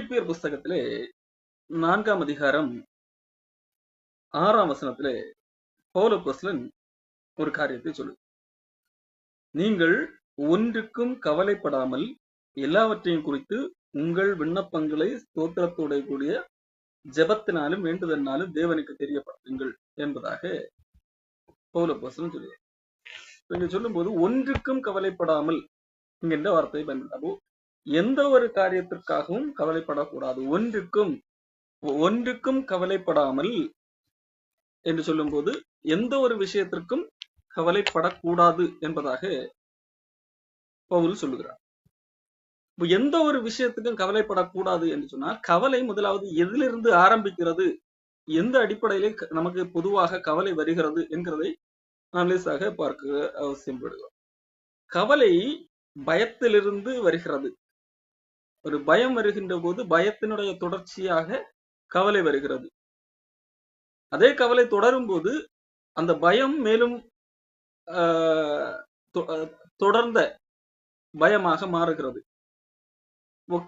பிலிப்பியர் புஸ்தகத்திலே 4ஆம் அதிகாரம் 6ஆம் வசனத்திலே பவுல் அப்போஸ்தலன் ஒரு காரியத்தை சொல்லுது. நீங்கள் ஒன்றுக்கும் கவலைப்படாமல் எல்லாவற்றையும் குறித்து உங்கள் விண்ணப்பங்களை ஸ்தோத்திரத்தோட கூடிய ஜெபத்தினாலும் வேண்டுதலினாலும் தேவனுக்கு தெரியப்படுத்துங்கள் என்பதாக பவுல் அப்போஸ்தலன் சொல்லுவார். இங்க சொல்லும்போது ஒன்றுக்கும் கவலைப்படாமல் என்கின்ற வார்த்தையை பயன்படுத்தப்போ எந்த ஒரு காரியத்திற்காகவும் கவலைப்படக்கூடாது. ஒன்றுக்கும் கவலைப்படாமல் என்று சொல்லும்போது எந்த ஒரு விஷயத்திற்கும் கவலைப்படக்கூடாது என்பதாக பவுல் சொல்லுகிறார். எந்த ஒரு விஷயத்துக்கும் கவலைப்படக்கூடாது என்று சொன்னால் கவலை முதலாவது எதிலிருந்து ஆரம்பிக்கிறது, எந்த அடிப்படையிலே நமக்கு பொதுவாக கவலை வருகிறது என்கிறதை நாம் லேசாக பார்க்க அவசியப்படுகிறோம். கவலை பயத்திலிருந்து வருகிறது. ஒரு பயம் வருகின்ற போது பயத்தினுடைய தொடர்ச்சியாக கவலை வருகிறது. அதே கவலை தொடரும் போது அந்த பயம் மேலும் தொடர்ந்த பயமாக மாறுகிறது.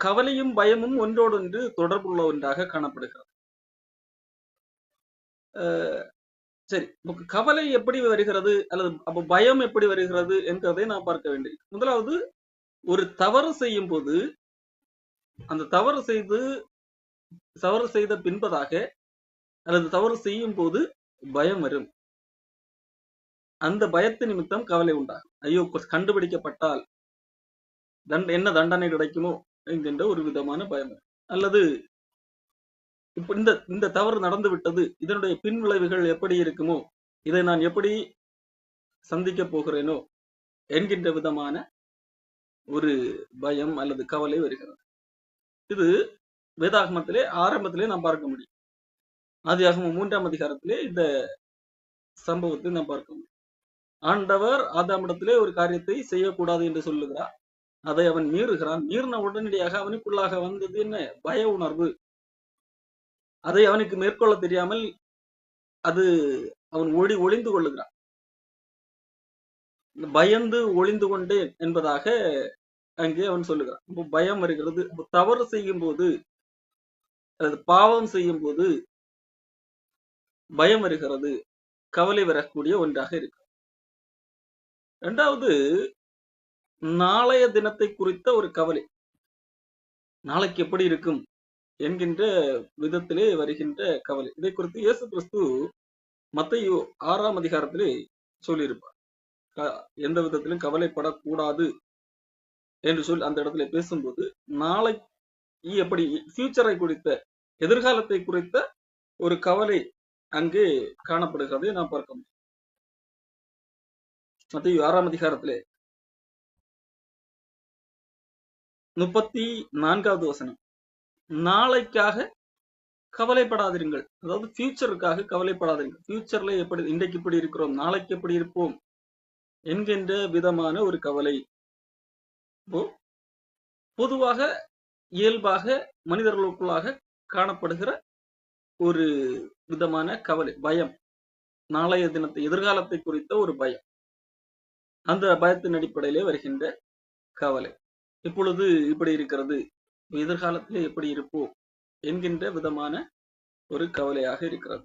கவலையும் பயமும் ஒன்றோடொன்று தொடர்புள்ள ஒன்றாக காணப்படுகிறது. சரி, கவலை எப்படி வருகிறது அல்லது அப்ப பயம் எப்படி வருகிறது என்கிறதை நான் பார்க்க வேண்டியது. முதலாவது, ஒரு தவறு செய்யும் போது அந்த தவறு செய்த பின்பதாக அல்லது தவறு செய்யும் போது பயம் வரும். அந்த பயத்து நிமித்தம் கவலை உண்டாகும். ஐயோ, கண்டுபிடிக்கப்பட்டால் என்ன தண்டனை கிடைக்குமோ என்கின்ற ஒரு விதமான பயம். அல்லது இப்ப இந்த தவறு நடந்து விட்டது, இதனுடைய பின் விளைவுகள் எப்படி இருக்குமோ, இதை நான் எப்படி சந்திக்க போகிறேனோ என்கின்ற விதமான ஒரு பயம் அல்லது கவலை வருகிறது. இது வேதாகமத்திலே ஆரம்பத்திலே நாம் பார்க்க முடியும். ஆதியாகமம் 3ஆம் அதிகாரத்திலே இந்த சம்பவத்தை நாம் பார்க்க முடியும். ஆண்டவர் ஆதாமிடத்திலே ஒரு காரியத்தை செய்யக்கூடாது என்று சொல்லுகிறார். அதை அவன் மீறுகிறான். மீறின உடனடியாக அவனுக்குள்ளாக வந்தது என்ன? பய உணர்வு. அதை அவனுக்கு மேற்கொள்ள தெரியாமல் அவன் ஒளிந்து கொள்ளுகிறான். பயந்து ஒளிந்து கொண்டேன் என்பதாக அங்கே அவன் சொல்லுகிறான். பயம் வருகிறது. தவறு செய்யும் போது அல்லது பாவம் செய்யும் போது பயம் வருகிறது, கவலை வரக்கூடிய ஒன்றாக இருக்கு. இரண்டாவது, நாளைய தினத்தை குறித்த ஒரு கவலை. நாளைக்கு எப்படி இருக்கும் என்கின்ற விதத்திலே வருகின்ற கவலை. இதை குறித்து இயேசு கிறிஸ்து மத்தேயு 6ஆம் அதிகாரத்திலே சொல்லியிருப்பார். எந்த விதத்திலும் கவலைப்படக்கூடாது என்று சொல்லி அந்த இடத்துல பேசும்போது நாளை எப்படி ஃபியூச்சரை குறித்த, எதிர்காலத்தை குறித்த ஒரு கவலை அங்கே காணப்படுகிறதை நாம் பார்க்க முடியும். மத்தேயு 6ஆம் அதிகாரத்திலே 34வது வசனம், நாளைக்காக கவலைப்படாதிருங்கள். அதாவது ஃபியூச்சருக்காக கவலைப்படாதீர்கள். ஃபியூச்சர்ல எப்படி, இன்றைக்கு இப்படி இருக்கிறோம், நாளைக்கு எப்படி இருப்போம் என்கின்ற விதமான ஒரு கவலை. பொதுவாக இயல்பாக மனிதர்களுக்குள்ளாக காணப்படுகிற ஒரு விதமான கவலை, பயம். நாளைய தினத்தை, எதிர்காலத்தை குறித்த ஒரு பயம். அந்த பயத்தின் அடிப்படையிலே வருகின்ற கவலை. இப்பொழுது இப்படி இருக்கிறது, எதிர்காலத்திலே எப்படி இருப்போம் என்கின்ற விதமான ஒரு கவலையாக இருக்கிறது.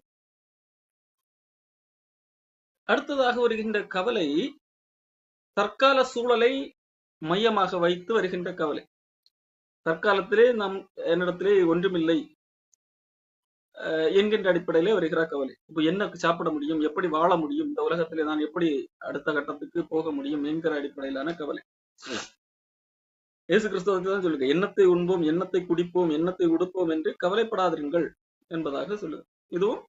அடுத்ததாக வருகின்ற கவலை தற்கால சூழலை மையமாக வைத்து வருகின்ற கவலை. தற்காலத்திலே என்னிடத்திலே ஒன்றுமில்லை என்கின்ற அடிப்படையிலே வருகிற கவலை. இப்ப என்ன சாப்பிட முடியும், எப்படி வாழ முடியும், இந்த உலகத்திலே நான் எப்படி அடுத்த கட்டத்துக்கு போக முடியும் என்கிற அடிப்படையிலான கவலை. இயேசு கிறிஸ்துவுக்கு தான் சொல்லுங்க, எண்ணத்தை உண்போம், எண்ணத்தை குடிப்போம், எண்ணத்தை உடுப்போம் என்று கவலைப்படாதீர்கள் என்பதாக சொல்லுங்க. இதுவும்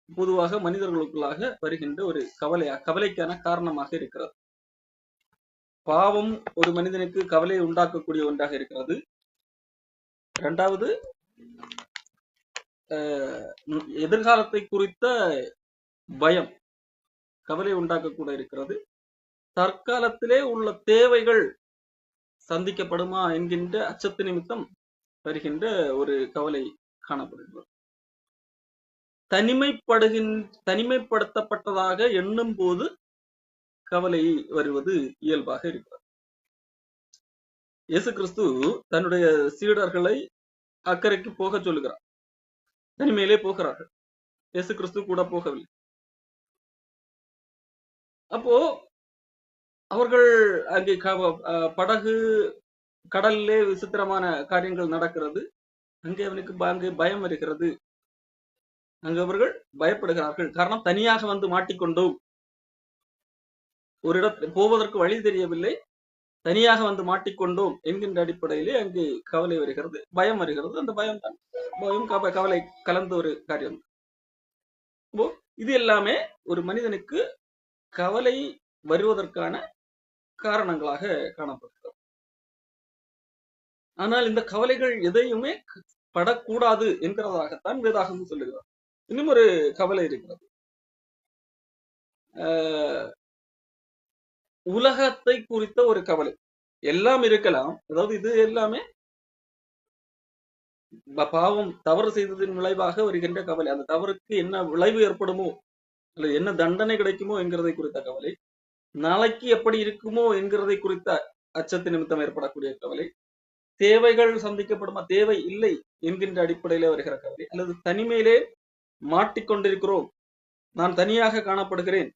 பொதுவாக மனிதர்களுக்குள்ளாக வருகின்ற ஒரு கவலைக்கான காரணமாக இருக்கிறது. பாவம் ஒரு மனிதனுக்கு கவலையை உண்டாக்கக்கூடிய ஒன்றாக இருக்கிறது. இரண்டாவது, எதிர்காலத்தை குறித்த பயம் கவலை உண்டாக்கக்கூட இருக்கிறது. தற்காலத்திலே உள்ள தேவைகள் சந்திக்கப்படுமா என்கின்ற அச்சத்து நிமித்தம் வருகின்ற ஒரு கவலை காணப்படுகிறது. தனிமைப்படுத்தப்பட்டதாக எண்ணும் போது கவலை வருவது இயல்பாக இருக்கிறது. இயேசு கிறிஸ்து தன்னுடைய சீடர்களை அக்கறைக்கு போக சொல்லுகிறார். தனிமையிலே போகிறார்கள். இயேசு கிறிஸ்து கூட போகவில்லை. அப்போ அவர்கள் அங்கே படகு கடலிலே விசித்திரமான காரியங்கள் நடக்கிறது. அங்கே அங்கே பயம் வருகிறது. அங்கு அவர்கள் பயப்படுகிறார்கள். காரணம், தனியாக வந்து மாட்டிக்கொண்டோம். ஒரு இடத்தில் போவதற்கு வழி தெரியவில்லை, தனியாக வந்து மாட்டிக்கொண்டோம் என்கின்ற அடிப்படையிலே அங்கே கவலை வருகிறது, பயம் வருகிறது. அந்த பயம் தான் கவலை கலந்த ஒரு காரியம். இது எல்லாமே ஒரு மனிதனுக்கு கவலை வருவதற்கான காரணங்களாக காணப்படுகிறது. ஆனால் இந்த கவலைகள் எதையுமே படக்கூடாது என்கிறதாகத்தான் வேதாகமம் சொல்லுகிறார். இன்னும் ஒரு கவலை இருக்கிறது. உலகத்தை குறித்த ஒரு கவலை. எல்லாம் இருக்கலாம், அதாவது இது எல்லாமே பாவம் தவறு செய்ததின் விளைவாக வருகின்ற கவலை. அந்த தவறுக்கு என்ன விளைவு ஏற்படுமோ அல்லது என்ன தண்டனை கிடைக்குமோ என்கிறதை குறித்த கவலை, நாளைக்கு எப்படி இருக்குமோ என்கிறதை குறித்த அச்சத்து நிமித்தம் ஏற்படக்கூடிய கவலை, தேவைகள் சந்திக்கப்படுமா தேவை இல்லை என்கின்ற அடிப்படையிலே வருகிற கவலை, அல்லது தனிமையிலே மாட்டிக்கொண்டிருக்கிறோம், நான் தனியாக காணப்படுகிறேன்,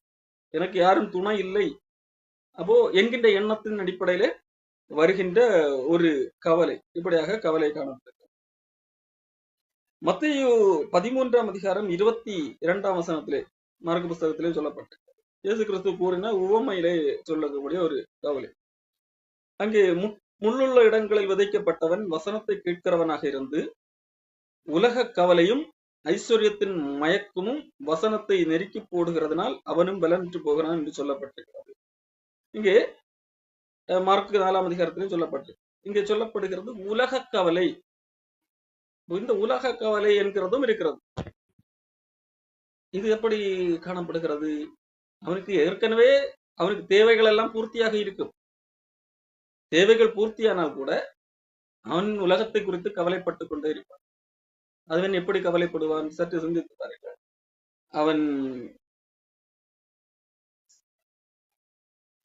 எனக்கு யாரும் துணை இல்லை அப்போ என்கின்ற எண்ணத்தின் அடிப்படையிலே வருகின்ற ஒரு கவலை. இப்படியாக கவலை காணப்படுகிறது. மத்தேயு 13ஆம் அதிகாரம் 22ஆம் வசனத்திலே மார்க்கு புஸ்தகத்திலே சொல்லப்பட்டது. இயேசு கிறிஸ்து கூறின உவமையிலே சொல்லக்கூடிய ஒரு கவலை. அங்கே முள்ளுள்ள இடங்களில் விதைக்கப்பட்டவன் வசனத்தை கேட்கிறவனாக இருந்து உலக கவலையும் ஐஸ்வர்யத்தின் மயக்கமும் வசனத்தை நெருக்கி போடுகிறதுனால் அவனும் பலனற்று போகிறான் என்று சொல்லப்பட்டிருக்கிறது. இங்கே மார்க்கு 4ஆம் அதிகாரத்திலும் சொல்லப்பட்டிருக்கு. இங்கே சொல்லப்படுகிறது உலக கவலை. இந்த உலக கவலை என்கிறதும் இருக்கிறது. இது எப்படி காணப்படுகிறது? அவனுக்கு ஏற்கனவே அவனுக்கு தேவைகள் எல்லாம் பூர்த்தியாக இருக்கும். தேவைகள் பூர்த்தியானால் கூட அவன் உலகத்தை குறித்து கவலைப்பட்டுக் கொண்டே இருப்பான். அவன் எப்படி கவலைப்படுவான்? சற்று சிந்தித்து பாருங்கள். அவன்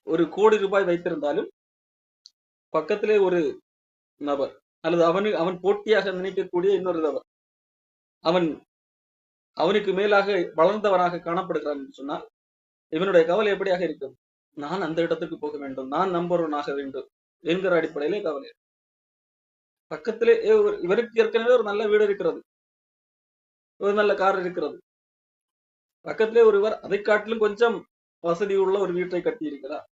ஒரு கோடி ரூபாய் வைத்திருந்தாலும் பக்கத்திலே ஒரு நபர் அல்லது அவன் போட்டியாக நினைக்கக்கூடிய இன்னொரு நபர் அவனுக்கு மேலாக வளர்ந்தவனாக காணப்படுகிறான் என்று சொன்னால் இவனுடைய கவலை எப்படியாக இருக்கும்? நான் அந்த இடத்துக்கு போக வேண்டும், நான் நம்பர் 1 ஆக வேண்டும் என்கிற அடிப்படையிலே கவலை. பக்கத்திலே இவருக்கு ஏற்கனவே ஒரு நல்ல வீடு இருக்கிறது, ஒரு நல்ல கார் இருக்கிறது. பக்கத்திலே ஒருவர் அதை காட்டிலும் கொஞ்சம் வசதி உள்ள ஒரு வீட்டை கட்டி இருக்கிறார்,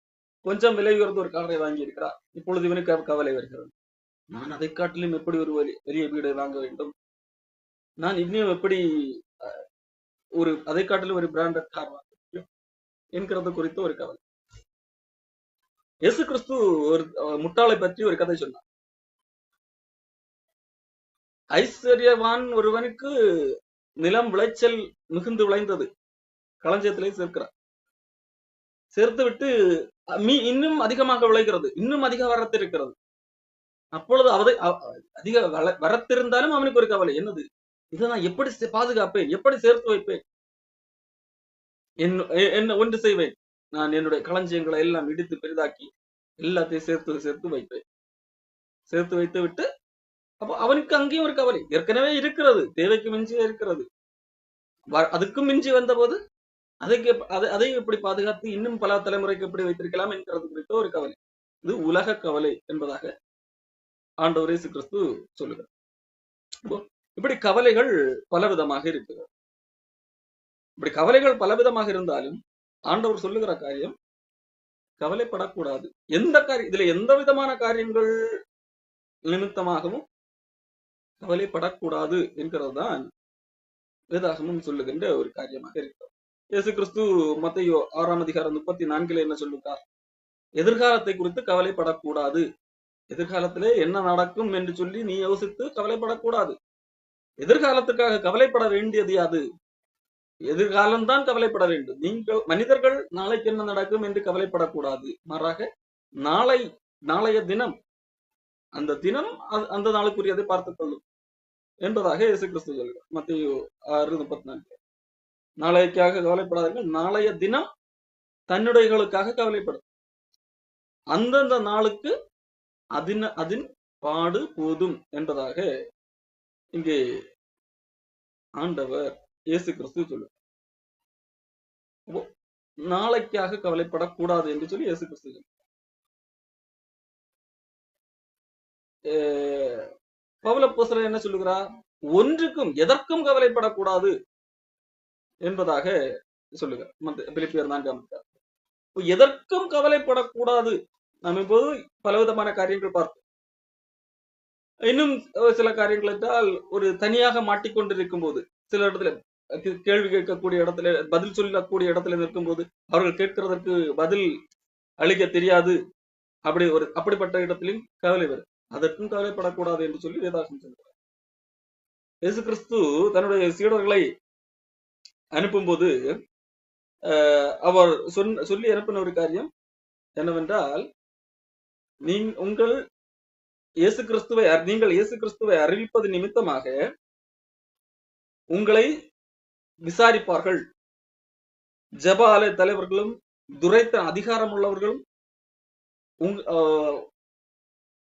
கொஞ்சம் விலை உயர்ந்த ஒரு காரை வாங்கி இருக்கிறார். இப்பொழுது இவனுக்கு கவலை வருகிறது. நான் அதை காட்டிலும் எப்படி ஒரு பெரிய வீடை வாங்க வேண்டும், நான் இன்னும் எப்படி ஒரு அதை காட்டிலும் ஒரு பிராண்டட் கார் வாங்க முடியும் என்கிறது குறித்து ஒரு கவலை. இயேசு கிறிஸ்து ஒரு முட்டாளை பற்றி ஒரு கதை சொன்னார். ஐஸ்வர்யவான் ஒருவனுக்கு நிலம் விளைச்சல் மிகுந்து விளைந்தது, களஞ்சியத்திலே சேர்க்கிறார். சேர்த்து விட்டு இன்னும் அதிகமாக விளைகிறது, இன்னும் அதிக வரத்து இருக்கிறது. அப்பொழுது அதிக வரத்திருந்தாலும் அவனுக்கு ஒரு கவலை. என்னது? இதை நான் எப்படி பாதுகாப்பேன், எப்படி சேர்த்து வைப்பேன், என்ன ஒன்று செய்வேன், நான் என்னுடைய களஞ்சியங்களை எல்லாம் இடித்து பெரிதாக்கி எல்லாத்தையும் சேர்த்து வைப்பேன். சேர்த்து வைத்து விட்டு அப்போ அவனுக்கு அங்கேயும் ஒரு கவலை ஏற்கனவே இருக்கிறது, தேவைக்கு மிஞ்சியே இருக்கிறது. அதுக்கும் மிஞ்சி வந்த போது அதை எப்படி பாதுகாத்து இன்னும் பல தலைமுறைக்கு எப்படி வைத்திருக்கலாம் என்கிறது குறித்த ஒரு கவலை. இது உலக கவலை என்பதாக ஆண்டவர் இயேசு கிறிஸ்து சொல்லுகிறார். இப்படி கவலைகள் பலவிதமாக இருக்கிறது. இப்படி கவலைகள் பலவிதமாக இருந்தாலும் ஆண்டவர் சொல்லுகிற காரியம் கவலைப்படக்கூடாது. இதுல எந்த விதமான காரியங்கள் நிமித்தமாகவும் கவலைப்படக்கூடாது என்கிறது தான் வேதாகமம் சொல்லுகின்ற ஒரு காரியமாக இருக்கிறது. இயேசு கிறிஸ்து மத்தேயு 6ஆம் அதிகாரம் 34 என்ன சொல்லுகிறார்? எதிர்காலத்தை குறித்து கவலைப்படக்கூடாது. எதிர்காலத்திலே என்ன நடக்கும் என்று சொல்லி நீ யோசித்து கவலைப்படக்கூடாது. எதிர்காலத்துக்காக கவலைப்பட வேண்டியது யாது? எதிர்காலம்தான் கவலைப்பட வேண்டும். நீங்கள் மனிதர்கள் நாளைக்கு என்ன நடக்கும் என்று கவலைப்படக்கூடாது. மாறாக நாளைய தினம், அந்த தினம் அந்த நாளுக்குரியதை பார்த்துக் கொள்ளும் என்பதாக இயேசு கிறிஸ்து சொல்கிறார். மத்தேயு 6:34. நாளைக்காக கவலைப்படாதீர்கள், நாளைய தினம் தன்னுடையவர்களுக்காக கவலைப்படும். அந்தந்த நாளுக்கு அதன் பாடு போதும் என்பதாக இங்கே ஆண்டவர் இயேசு கிறிஸ்து சொல்லு. நாளைக்காக கவலைப்படக்கூடாது என்று சொல்லி இயேசு கிறிஸ்து சொல்லு. பவுலப்போஸ்தலன் என்ன சொல்லுகிறார்? ஒன்றுக்கும் எதற்கும் கவலைப்படக்கூடாது என்பதாக சொல்லுகிறார். பிலிப்பியர் 4 எதற்கும் கவலைப்படக்கூடாது. நாம் இப்போது பலவிதமான காரியங்கள் பார்த்தோம். இன்னும் சில காரியங்கள் என்றால், ஒரு தனியாக மாட்டிக்கொண்டிருக்கும் போது, சில இடத்துல கேள்வி கேட்கக்கூடிய இடத்துல, பதில் சொல்லக்கூடிய இடத்துல நிற்கும் போது, அவர்கள் கேட்கிறதற்கு பதில் அளிக்க தெரியாது. அப்படிப்பட்ட இடத்திலும் கவலை வரும். அதற்கும் கவலைப்படக்கூடாது என்று சொல்லி வேதாகம் சொல்கிறார். இயேசு கிறிஸ்து தன்னுடைய சீடர்களை அனுப்பும்போது அவர் சொல்லி அனுப்பின ஒரு காரியம் என்னவென்றால், நீங்கள் இயேசு கிறிஸ்துவை அறிவிப்பது நிமித்தமாக உங்களை விசாரிப்பார்கள். ஜெப ஆலய தலைவர்களும் துரைத்த அதிகாரம் உள்ளவர்களும்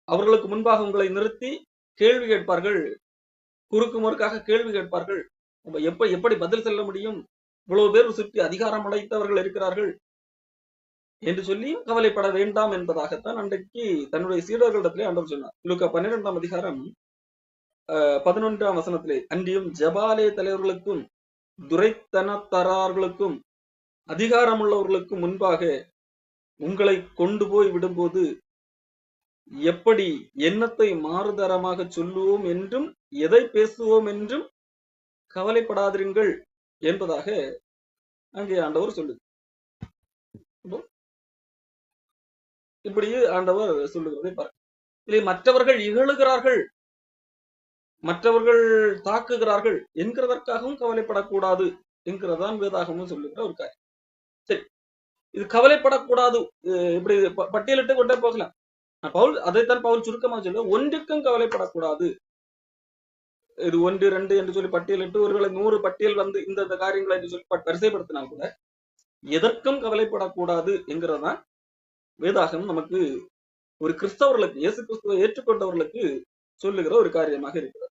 அவர்களுக்கு முன்பாக உங்களை நிறுத்தி கேள்வி கேட்பார்கள். குறுக்கு முறுக்காக கேள்வி கேட்பார்கள். எப்படி பதில் சொல்ல முடியும்? இவ்வளவு பேர் சுற்றி அதிகாரம் அடைத்தவர்கள் இருக்கிறார்கள் என்று சொல்லி கவலைப்பட வேண்டாம் என்பதாகத்தான் அன்றைக்கு தன்னுடைய சீடர்களிடத்திலே ஆண்டவர் சொன்னார். லூக்கா 12ஆம் அதிகாரம் 11ஆம் வசனத்திலே, அன்றியும் ஜெபாலய தலைவர்களுக்கும் துரைத்தனத்தார்களுக்கும் அதிகாரம் உள்ளவர்களுக்கும் முன்பாக உங்களை கொண்டு போய் விடும்போது எப்படி எண்ணத்தை மாறுதரமாக சொல்லுவோம் என்றும் எதை பேசுவோம் என்றும் கவலைப்படாதிருங்கள் என்பதாக அங்கே ஆண்டவர் சொல்லுது. இப்படியே ஆண்டவர் சொல்லுகிறதை பாருங்க. இதை மற்றவர்கள் இகழுகிறார்கள், மற்றவர்கள் தாக்குகிறார்கள் என்கிறதற்காகவும் கவலைப்படக்கூடாது என்கிறதான் வேதாகமும் சொல்லுகிற ஒரு காரியம். சரி, இது கவலைப்படக்கூடாது இப்படி பட்டியலிட்டு கொண்டே போகலாம். பவுல் அதைத்தான் பவுல் சுருக்கமாக சொல்ல, ஒன்றுக்கும் கவலைப்படக்கூடாது. இது 1, 2 என்று சொல்லி பட்டியலிட்டு ஒருவேளை 100 பட்டியல் வந்து இந்த காரியங்களை என்று சொல்லி வரிசைப்படுத்தினால் கூட எதற்கும் கவலைப்படக்கூடாது என்கிறதான் வேதாகம் நமக்கு ஒரு கிறிஸ்தவர்களுக்கு, இயேசு கிறிஸ்துவை ஏற்றுக்கொண்டவர்களுக்கு சொல்லுகிற ஒரு காரியமாக இருக்கிறது.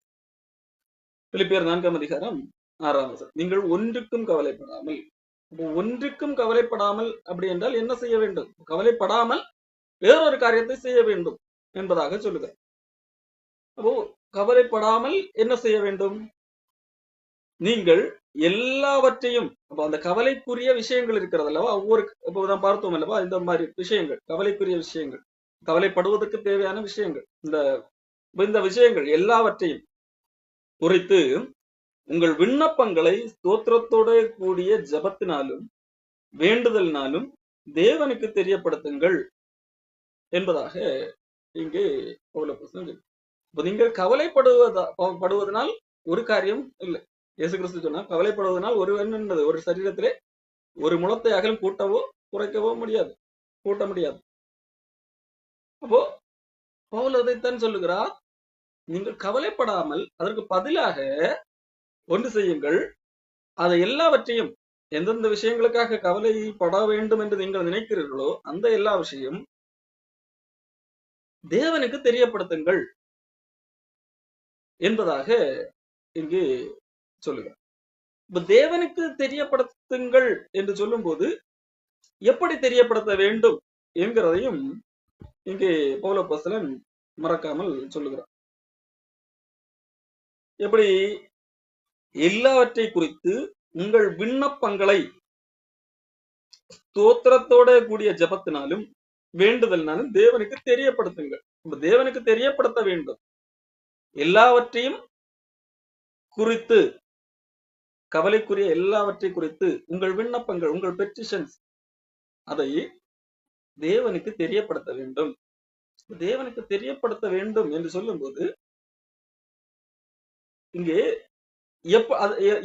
பிலிப்பியர் 4ஆம் அதிகாரம் 6ஆம் வசனம், நீங்கள் ஒன்றுக்கும் கவலைப்படாமல். ஒன்றுக்கும் கவலைப்படாமல் அப்படி என்றால் என்ன செய்ய வேண்டும்? கவலைப்படாமல் வேறொரு காரியத்தை செய்ய வேண்டும் என்பதாக சொல்லுகிறார். அப்போ கவலைப்படாமல் என்ன செய்ய வேண்டும்? நீங்கள் எல்லாவற்றையும், அப்போ அந்த கவலைக்குரிய விஷயங்கள் இருக்கிறது அல்லவா, ஒவ்வொரு இப்போதான் பார்த்தோம் அல்லவா, இந்த மாதிரி விஷயங்கள், கவலைக்குரிய விஷயங்கள், கவலைப்படுவதற்கு தேவையான விஷயங்கள், இந்த விஷயங்கள் எல்லாவற்றையும் குறித்து உங்கள் விண்ணப்பங்களை ஸ்தோத்திரத்தோட கூடிய ஜபத்தினாலும் வேண்டுதலினாலும் தேவனுக்கு தெரியப்படுத்துங்கள் என்பதாக இங்கே பவுலப்போஸ்தலன். நீங்கள் கவலைப்படுவதனால் ஒரு காரியம் இல்லை. இயேசு கிறிஸ்து சொன்னா, கவலைப்படுவதனால் ஒரு சரீரத்திலே ஒரு முழத்தை அகலம் கூட்டவோ குறைக்கவோ முடியாது, கூட்ட முடியாது. அப்போ பவுல் அதைத்தான் சொல்லுகிறார், நீங்கள் கவலைப்படாமல் அதற்கு பதிலாக ஒன்று செய்யுங்கள். அதை எல்லாவற்றையும், எந்தெந்த விஷயங்களுக்காக கவலைப்பட வேண்டும் என்று நீங்கள் நினைக்கிறீர்களோ அந்த எல்லா விஷயம் தேவனுக்கு தெரியப்படுத்துங்கள் என்பதாக இங்கு சொல்லுகிறார். இப்ப தேவனுக்கு தெரியப்படுத்துங்கள் என்று சொல்லும் போது எப்படி தெரியப்படுத்த வேண்டும் என்கிறதையும் இங்கே பவுலப்போஸ்தலன் மறக்காமல் சொல்லுகிறார். எப்படி? எல்லாவற்றை குறித்து உங்கள் விண்ணப்பங்களை ஸ்தோத்திரத்தோட கூடிய ஜபத்தினாலும் வேண்டுதலினாலும் தேவனுக்கு தெரியப்படுத்துங்கள். தேவனுக்கு தெரியப்படுத்த வேண்டும். எல்லாவற்றையும் குறித்து, கவலைக்குரிய எல்லாவற்றை குறித்து உங்கள் விண்ணப்பங்கள், உங்கள் பெட்டிஷன்ஸ், அதை தேவனுக்கு தெரியப்படுத்த வேண்டும். தேவனுக்கு தெரியப்படுத்த வேண்டும் என்று சொல்லும் போது இங்கே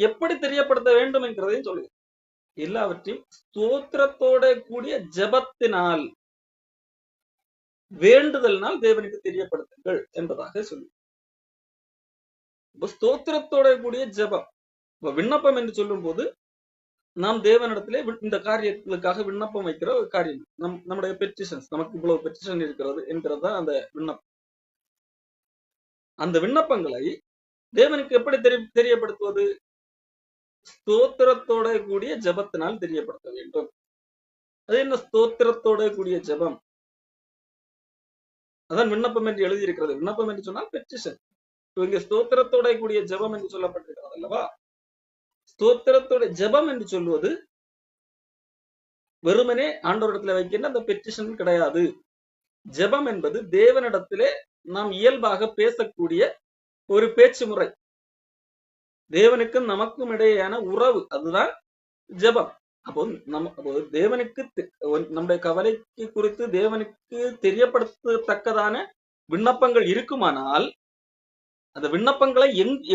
எப்படி தெரியப்படுத்த வேண்டும் என்கிறதையும் சொல்லுங்க. எல்லாவற்றையும் ஸ்தோத்திரத்தோட கூடிய ஜபத்தினால் வேண்டுதலினால் தேவனுக்கு தெரியப்படுத்துங்கள் என்பதாக சொல்லு. ஸ்தோத்திரத்தோட கூடிய ஜபம், விண்ணப்பம் என்று சொல்லும் போது நாம் தேவனிடத்திலே இந்த காரியங்களுக்காக விண்ணப்பம் வைக்கிற ஒரு காரியம். நம்முடைய பெட்டிஷன்ஸ், நமக்கு இவ்வளவு பெட்டிஷன் இருக்கிறது என்கிறதா அந்த விண்ணப்பம். அந்த விண்ணப்பங்களை தேவனுக்கு எப்படி தெரியப்படுத்துவது? ஸ்தோத்திரத்தோட கூடிய ஜபத்தினால் தெரியப்படுத்த வேண்டும். அது என்ன ஸ்தோத்திரத்தோட கூடிய ஜபம்? அதான் விண்ணப்பம் என்று எழுதியிருக்கிறது. விண்ணப்பம் என்று சொன்னால் பெட்டிஷன். இங்க ஸ்தோத்திரத்தோட கூடிய ஜபம் என்று சொல்லப்பட்டிருக்கிறது அல்லவா? ஸ்தோத்திரத்தோட ஜபம் என்று சொல்வது வெறுமனே ஆண்டவரிடத்துல வைக்கின்ற அந்த பெட்டிஷன் கிடையாது. ஜபம் என்பது தேவனிடத்திலே நாம் இயல்பாக பேசக்கூடிய ஒரு பேச்சு முறை. தேவனுக்கும் நமக்கும் இடையேயான உறவு, அதுதான் ஜபம். அப்போ தேவனுக்கு நம்முடைய கவலைக்கு குறித்து தேவனுக்கு தெரியப்படுத்தத்தக்கதான விண்ணப்பங்கள் இருக்குமானால் அந்த விண்ணப்பங்களை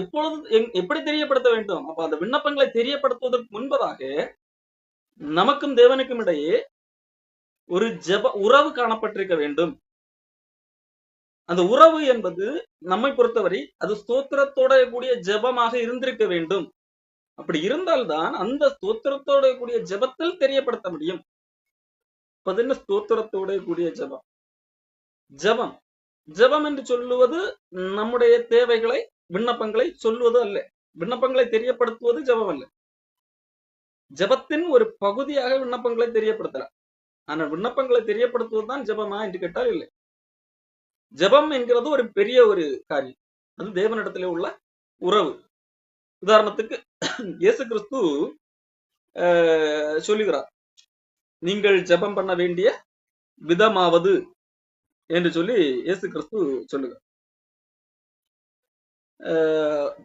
எப்பொழுது எப்படி தெரியப்படுத்த வேண்டும்? அப்ப அந்த விண்ணப்பங்களை தெரியப்படுத்துவதற்கு முன்பதாக நமக்கும் தேவனுக்கும் இடையே ஒரு ஜப உறவு காணப்பட்டிருக்க வேண்டும். அந்த உறவு என்பது நம்மை பொறுத்தவரை அது ஸ்தோத்திரத்தோட கூடிய ஜபமாக இருந்திருக்க வேண்டும். அப்படி இருந்தால்தான் அந்த ஸ்தோத்திரத்தோட கூடிய ஜபத்தில் தெரியப்படுத்த முடியும். என்ன ஸ்தோத்திரத்தோட கூடிய ஜபம்? ஜபம் ஜபம் என்று சொல்லுவது நம்முடைய தேவைகளை, விண்ணப்பங்களை சொல்லுவது அல்ல. விண்ணப்பங்களை தெரியப்படுத்துவது ஜபம் அல்ல. ஜபத்தின் ஒரு பகுதியாக விண்ணப்பங்களை தெரியப்படுத்தலாம். ஆனால் விண்ணப்பங்களை தெரியப்படுத்துவதுதான் ஜபமா என்று கேட்டால் இல்லை. ஜபம் என்கிறது ஒரு பெரிய ஒரு காரியம். அது தேவனிடத்திலே உள்ள உறவு. உதாரணத்துக்கு இயேசு கிறிஸ்து சொல்லுகிறார், நீங்கள் ஜபம் பண்ண வேண்டிய விதமாவது என்று சொல்லி இயேசு கிறிஸ்து சொல்லுகிறார்.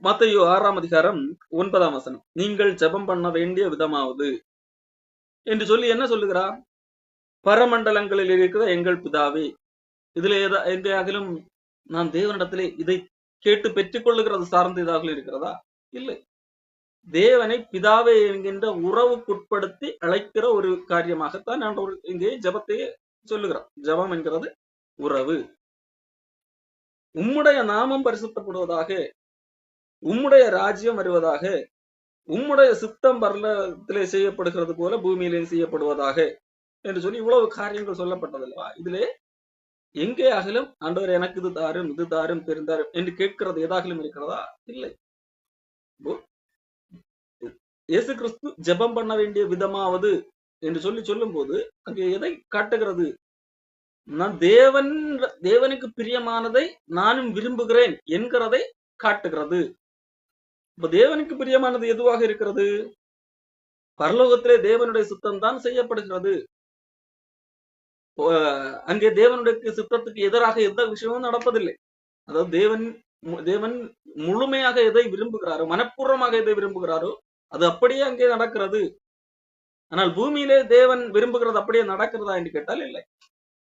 மத்தேயு 6ஆம் அதிகாரம் 9ஆம் வசனம், நீங்கள் ஜபம் பண்ண வேண்டிய விதமாவது என்று சொல்லி என்ன சொல்லுகிறார்? பரமண்டலங்களில் இருக்கிற எங்கள் பிதாவே. இதுல எங்கேயாகிலும் நான் தேவனிடத்திலே இதை கேட்டு பெற்றுக் கொள்ளுகிறது சார்ந்த இதாக இருக்கிறதா? இல்லை. தேவனை பிதாவே என்கின்ற உறவுக்குட்படுத்தி அழைக்கிற ஒரு காரியமாகத்தான் நான் இங்கே ஜபத்தையே சொல்லுகிறார். ஜபம் என்கிறது உறவு. உம்முடைய நாமம் பரிசுத்தப்படுவதாக, உம்முடைய ராஜ்யம் வருவதாக, உம்முடைய சித்தம் பரலோகத்திலே செய்யப்படுகிறது போல பூமியிலே செய்யப்படுவதாக என்று சொல்லி இவ்வளவு காரியங்கள் சொல்லப்பட்டதல்லவா? இதிலே எங்கே அகலும் ஆண்டவர் எனக்கு இது தாரும் இது தாரும் தெரிந்தாரும் என்று கேட்கிறது ஏதாகலும் இருக்கிறதா? இல்லை. இயேசு கிறிஸ்து ஜெபம் பண்ண வேண்டிய விதமாவது என்று சொல்லி சொல்லும் போது அங்கே எதை காட்டுகிறது? நான் தேவனுக்கு பிரியமானதை நானும் விரும்புகிறேன் என்கிறதை காட்டுகிறது. இப்ப தேவனுக்கு பிரியமானது எதுவாக இருக்கிறது? பரலோகத்திலே தேவனுடைய சித்தம் தான் செய்யப்படுகிறது. அங்கே தேவனுடைய சித்தத்துக்கு எதிராக எந்த விஷயமும் நடப்பதில்லை. அதாவது தேவன் முழுமையாக எதை விரும்புகிறாரோ, மனப்பூர்வமாக எதை விரும்புகிறாரோ அது அப்படியே அங்கே நடக்கிறது. ஆனால் பூமியிலே தேவன் விரும்புகிறது அப்படியே நடக்கிறதா என்று கேட்டால் இல்லை.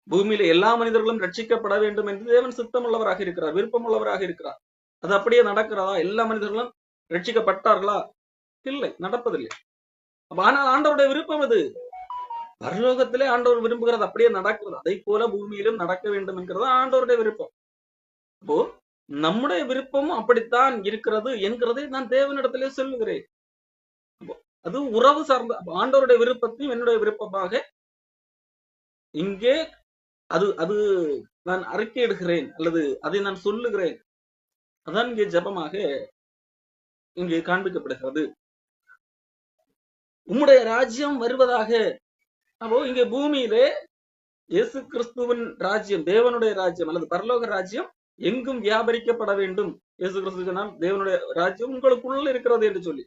பூமியில எல்லா மனிதர்களும் ரட்சிக்கப்பட வேண்டும் என்று தேவன் சித்தமுள்ளவராக இருக்கிறார், விருப்பமுள்ளவராக இருக்கிறார். அது அப்படியே நடக்கிறதா? எல்லா மனிதர்களும் ரட்சிக்கப்பட்டார்களா? இல்லை, நடப்பதில்லை. ஆனால் ஆண்டவருடைய விருப்பம் அது. பரலோகத்திலே ஆண்டவர் விரும்புகிறது அப்படியே நடக்கிறது. அதை போல பூமியிலும் நடக்க வேண்டும் என்கிறது ஆண்டவருடைய விருப்பம். அப்போ நம்முடைய விருப்பமும் அப்படித்தான் இருக்கிறது என்கிறதை நான் தேவனிடத்திலே சொல்லுகிறேன். அது உறவு சார்ந்த ஆண்டவருடைய விருப்பத்தையும் என்னுடைய விருப்பமாக இங்கே அது நான் அறிக்கையிடுகிறேன் அல்லது அதை நான் சொல்லுகிறேன். அதான் இங்கே ஜபமாக இங்கே காண்பிக்கப்படுகிறது. உம்முடைய ராஜ்யம் வருவதாக. அப்போ இங்கே பூமியிலே இயேசு கிறிஸ்துவின் ராஜ்யம், தேவனுடைய ராஜ்யம் அல்லது பரலோக ராஜ்யம் எங்கும் வியாபரிக்கப்பட வேண்டும். இயேசு கிறிஸ்து சொன்னால் தேவனுடைய ராஜ்யம் உங்களுக்குள்ள இருக்கிறது என்று சொல்லி.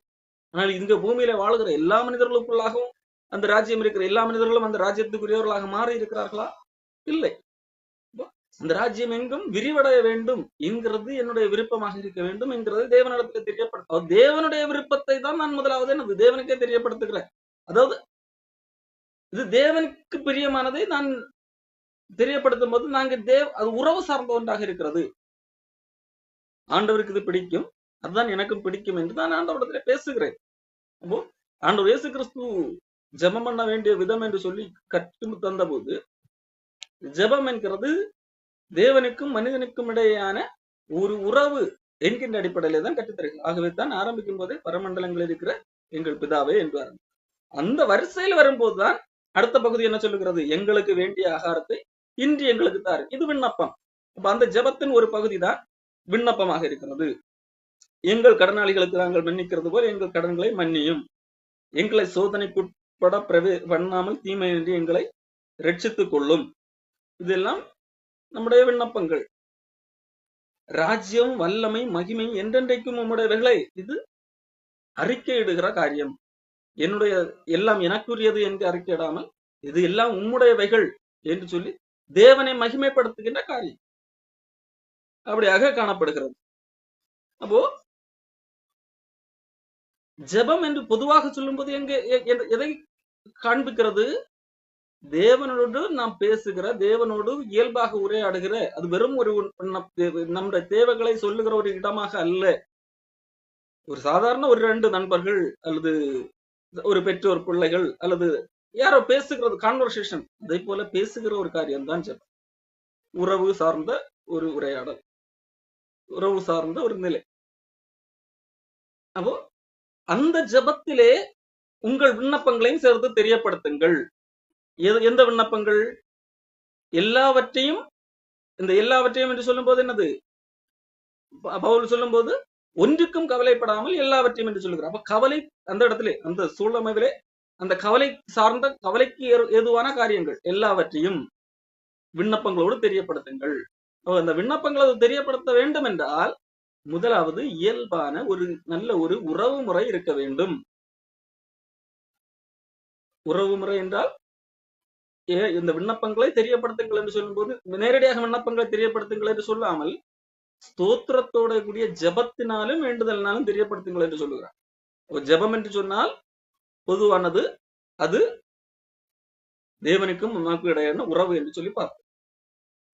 ஆனால் இங்க பூமியில வாழுகிற எல்லா மனிதர்களுக்குள்ளாகவும் அந்த ராஜ்யம் இருக்கிற எல்லா மனிதர்களும் அந்த ராஜ்யத்துக்குரியவர்களாக மாறி இருக்கிறார்களா? இல்லை. அந்த ராஜ்யம் எங்கும் விரிவடைய வேண்டும் என்கிறது என்னுடைய விருப்பமாக இருக்க வேண்டும் என்கிறது தேவனிடத்தில் தெரியப்படுத்த, தேவனுடைய விருப்பத்தை தான் நான் முதலாவது எனது தேவனுக்கே தெரியப்படுத்துகிறேன். அதாவது இது தேவனுக்கு பிரியமானதை நான் தெரியப்படுத்தும் போது நாங்க அது உறவு சார்ந்த ஒன்றாக இருக்கிறது. ஆண்டவருக்கு இது பிடிக்கும், அதுதான் எனக்கும் பிடிக்கும் என்று நான் ஆண்டவரிடத்துல பேசுகிறேன். அப்போ ஆண்டவர் இயேசு கிறிஸ்து ஜெபம் பண்ண வேண்டிய விதம் என்று சொல்லி கற்று தந்த போது ஜெபம் என்கிறது தேவனுக்கும் மனிதனுக்கும் இடையேயான ஒரு உறவு என்கின்ற அடிப்படையிலே தான் கற்றுத்தருகிறது. ஆகவே தான் ஆரம்பிக்கும் போதே பரமண்டலங்களில் இருக்கிற எங்கள் பிதாவே என்று ஆரம்பிக்கும். அந்த வரிசையில் வரும்போதுதான் அடுத்த பகுதி என்ன சொல்லுகிறது? எங்களுக்கு வேண்டிய ஆகாரத்தை இன்று எங்களுக்கு தாரு. இது விண்ணப்பம். அப்ப அந்த ஜெபத்தின் ஒரு பகுதி தான் விண்ணப்பமாக இருக்கிறது. எங்கள் கடனாளிகளுக்கு நாங்கள் மன்னிக்கிறது போல் எங்கள் கடன்களை மன்னியும், எங்களை சோதனைக்குட்பட பண்ணாமல் தீமையின்றி எங்களை ரட்சித்துக் கொள்ளும். இதெல்லாம் நம்முடைய விண்ணப்பங்கள். ராஜ்யம், வல்லமை, மகிமை என்றென்றைக்கும் உம்முடையவைகளை இது அறிக்கையிடுகிற காரியம். என்னுடைய எல்லாம் எனக்குரியது என்று அறிக்கையிடாமல் இது எல்லாம் உம்முடையவைகள் என்று சொல்லி தேவனை மகிமைப்படுத்துகின்ற காரியம் அப்படியாக காணப்படுகிறது. அப்போ ஜெபம் என்று பொதுவாக சொல்லும்போது எதை காண்பிக்கிறது? தேவனோடு நாம் பேசுகிற, தேவனோடு இயல்பாக உரையாடுகிற, அது வெறும் ஒரு நம்முடைய தேவைகளை சொல்லுகிற ஒரு இடமாக அல்ல. ஒரு சாதாரண ஒரு 2 நண்பர்கள் அல்லது ஒரு பெற்றோர் பிள்ளைகள் அல்லது யாரோ பேசுகிறது, கான்வர்சேஷன், அதே போல பேசுகிற ஒரு காரியம் தான் ஜெபம். உறவு சார்ந்த ஒரு உரையாடல், உறவு சார்ந்த ஒரு நிலை. அப்போ அந்த ஜெபத்திலே உங்கள் விண்ணப்பங்களையும் சேர்த்து தெரியப்படுத்துங்கள். எந்த விண்ணப்பங்கள்? எல்லாவற்றையும். இந்த எல்லாவற்றையும் என்று சொல்லும் போது என்னது? பவுல் சொல்லும் போது ஒன்றுக்கும் கவலைப்படாமல் எல்லாவற்றையும் என்று சொல்லுகிறார். அப்ப கவலை அந்த இடத்துல, அந்த சூழமைவிலே அந்த கவலை சார்ந்த, கவலைக்கு ஏதுவான காரியங்கள் எல்லாவற்றையும் விண்ணப்பங்களோடு தெரியப்படுத்துங்கள். அந்த விண்ணப்பங்களை தெரியப்படுத்த வேண்டும் என்றால் முதலாவது இயல்பான ஒரு நல்ல ஒரு உறவு முறை இருக்க வேண்டும். உறவு முறை என்றால் இந்த விண்ணப்பங்களை தெரியப்படுத்துங்கள் என்று சொல்லும் போது நேரடியாக விண்ணப்பங்களை தெரியப்படுத்துங்கள் என்று சொல்லாமல் ஸ்தோத்திரத்தோட கூடிய ஜெபத்தினாலும் வேண்டுதலினாலும் தெரியப்படுத்துங்கள் என்று சொல்லுகிறார். ஜெபம் என்று சொன்னால் பொதுவானது, அது தேவனுக்கும் நமக்கு இடையான உறவு என்று சொல்லி பார்ப்போம்.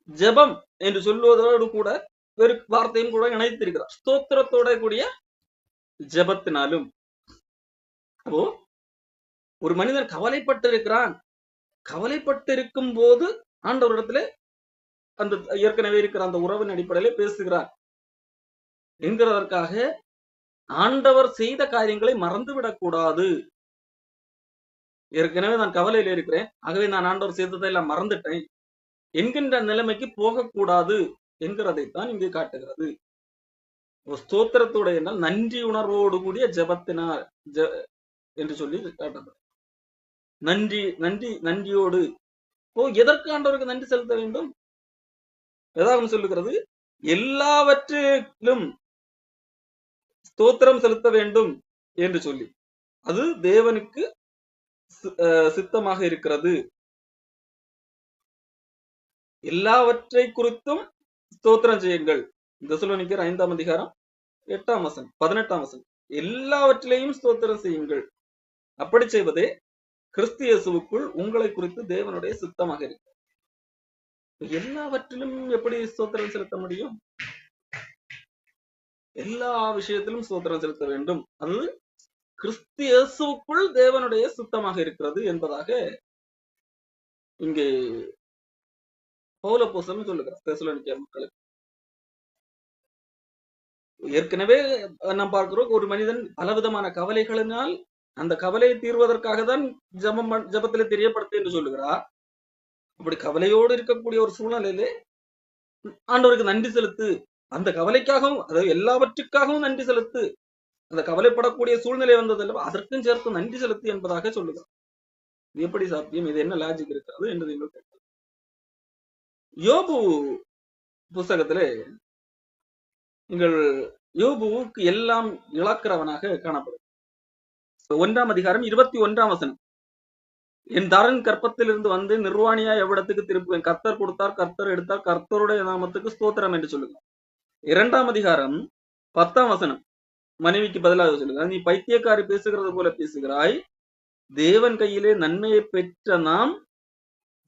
ஜெபம் என்று சொல்லுவதோடு கூட ஒரு வார்த்தையும் கூட இணைத்திருக்கிறார், ஸ்தோத்திரத்தோட கூடிய ஜெபத்தினாலும். அப்போ ஒரு மனிதன் கவலைப்பட்டிருக்கிறான், கவலைப்பட்டிருக்கும் போது ஆண்டவரிடத்துல அந்த ஏற்கனவே இருக்கிற அந்த உறவின் அடிப்படையில பேசுகிறார் என்கிறதற்காக ஆண்டவர் செய்த காரியங்களை மறந்துவிடக் கூடாது. ஏற்கனவே நான் கவலையில இருக்கிறேன், ஆகவே நான் ஆண்டவர் செய்ததை எல்லாம் மறந்துட்டேன் என்கின்ற நிலைமைக்கு போகக்கூடாது என்கிறதைத்தான் இங்கு காட்டுகிறது. ஸ்தோத்திரத்தோட என்றால் நன்றி உணர்வோடு கூடிய ஜெபத்தினார் என்று சொல்லி காட்டப்படும். நன்றி நன்றி நன்றியோடு. எதற்கு ஆண்டவருக்கு நன்றி செலுத்த வேண்டும்? வேதாகம் சொல்லுகிறது எல்லாவற்றிலும் ஸ்தோத்திரம் செலுத்த வேண்டும் என்று சொல்லி. அது தேவனுக்கு சித்தமாக இருக்கிறது. எல்லாவற்றை குறித்தும் ஸ்தோத்திரம் செய்யுங்கள். தெசலோனிக்கர் 5ஆம் அதிகாரம் 8ஆம் வசனம் 18ஆம் வசனம். எல்லாவற்றிலையும் ஸ்தோத்திரம் செய்யுங்கள். அப்படி செய்வதே கிறிஸ்து இயேசுவுக்குள் உங்களை குறித்து தேவனுடைய சித்தமாக இருக்கு. எல்லாவற்றிலும் எப்படி ஸ்தோத்திரம் செலுத்த முடியும்? எல்லா விஷயத்திலும் ஸ்தோத்திரம் செலுத்த வேண்டும். அது கிறிஸ்து இயேசுவுக்குள் தேவனுடைய சித்தமாக இருக்கிறது என்பதாக இங்கே பவுல் அப்போஸ்தலன் சொல்லுகிறார் தெசலோனிக்கேயர் மக்களுக்கு. ஏற்கனவே நாம் பார்க்கிறோம், ஒரு மனிதன் பலவிதமான கவலைகளினால் அந்த கவலையை தீர்வதற்காக தான் ஜெபத்திலே தெரியப்படுத்து என்று சொல்லுகிறார். அப்படி கவலையோடு இருக்கக்கூடிய ஒரு சூழ்நிலையிலே ஆண்டவருக்கு நன்றி செலுத்து, அந்த கவலைக்காகவும், அதாவது எல்லாவற்றுக்காகவும் நன்றி செலுத்து, அந்த கவலைப்படக்கூடிய சூழ்நிலை வந்ததில்லை, அதற்கும் சேர்த்து நன்றி செலுத்து என்பதாக சொல்லுகிறார். இது எப்படி சாத்தியம்? இது என்ன லாஜிக் இருக்கிறது என்று நீங்கள் கேட்கலாம். யோபு புஸ்தகத்திலே நீங்கள் யோபுவுக்கு எல்லாம் இழக்கிறவனாக காணப்படும். 1ஆம் அதிகாரம் 21ஆம் வசனம். என் தாரன் கற்பத்திலிருந்து வந்து நிர்வாணியா எவ்விடத்துக்கு திருப்புவேன், கர்த்தர் கொடுத்தார், கர்த்தர் எடுத்தார், கர்த்தருடைய நாமத்துக்கு ஸ்தோத்திரம் என்று சொல்லுங்க. 2ஆம் அதிகாரம் 10ஆம் வசனம் மனைவிக்கு பதிலாக சொல்லுங்க, நீ பைத்தியக்காரி பேசுகிறது போல பேசுகிறாய், தேவன் கையிலே நன்மையை பெற்ற நாம்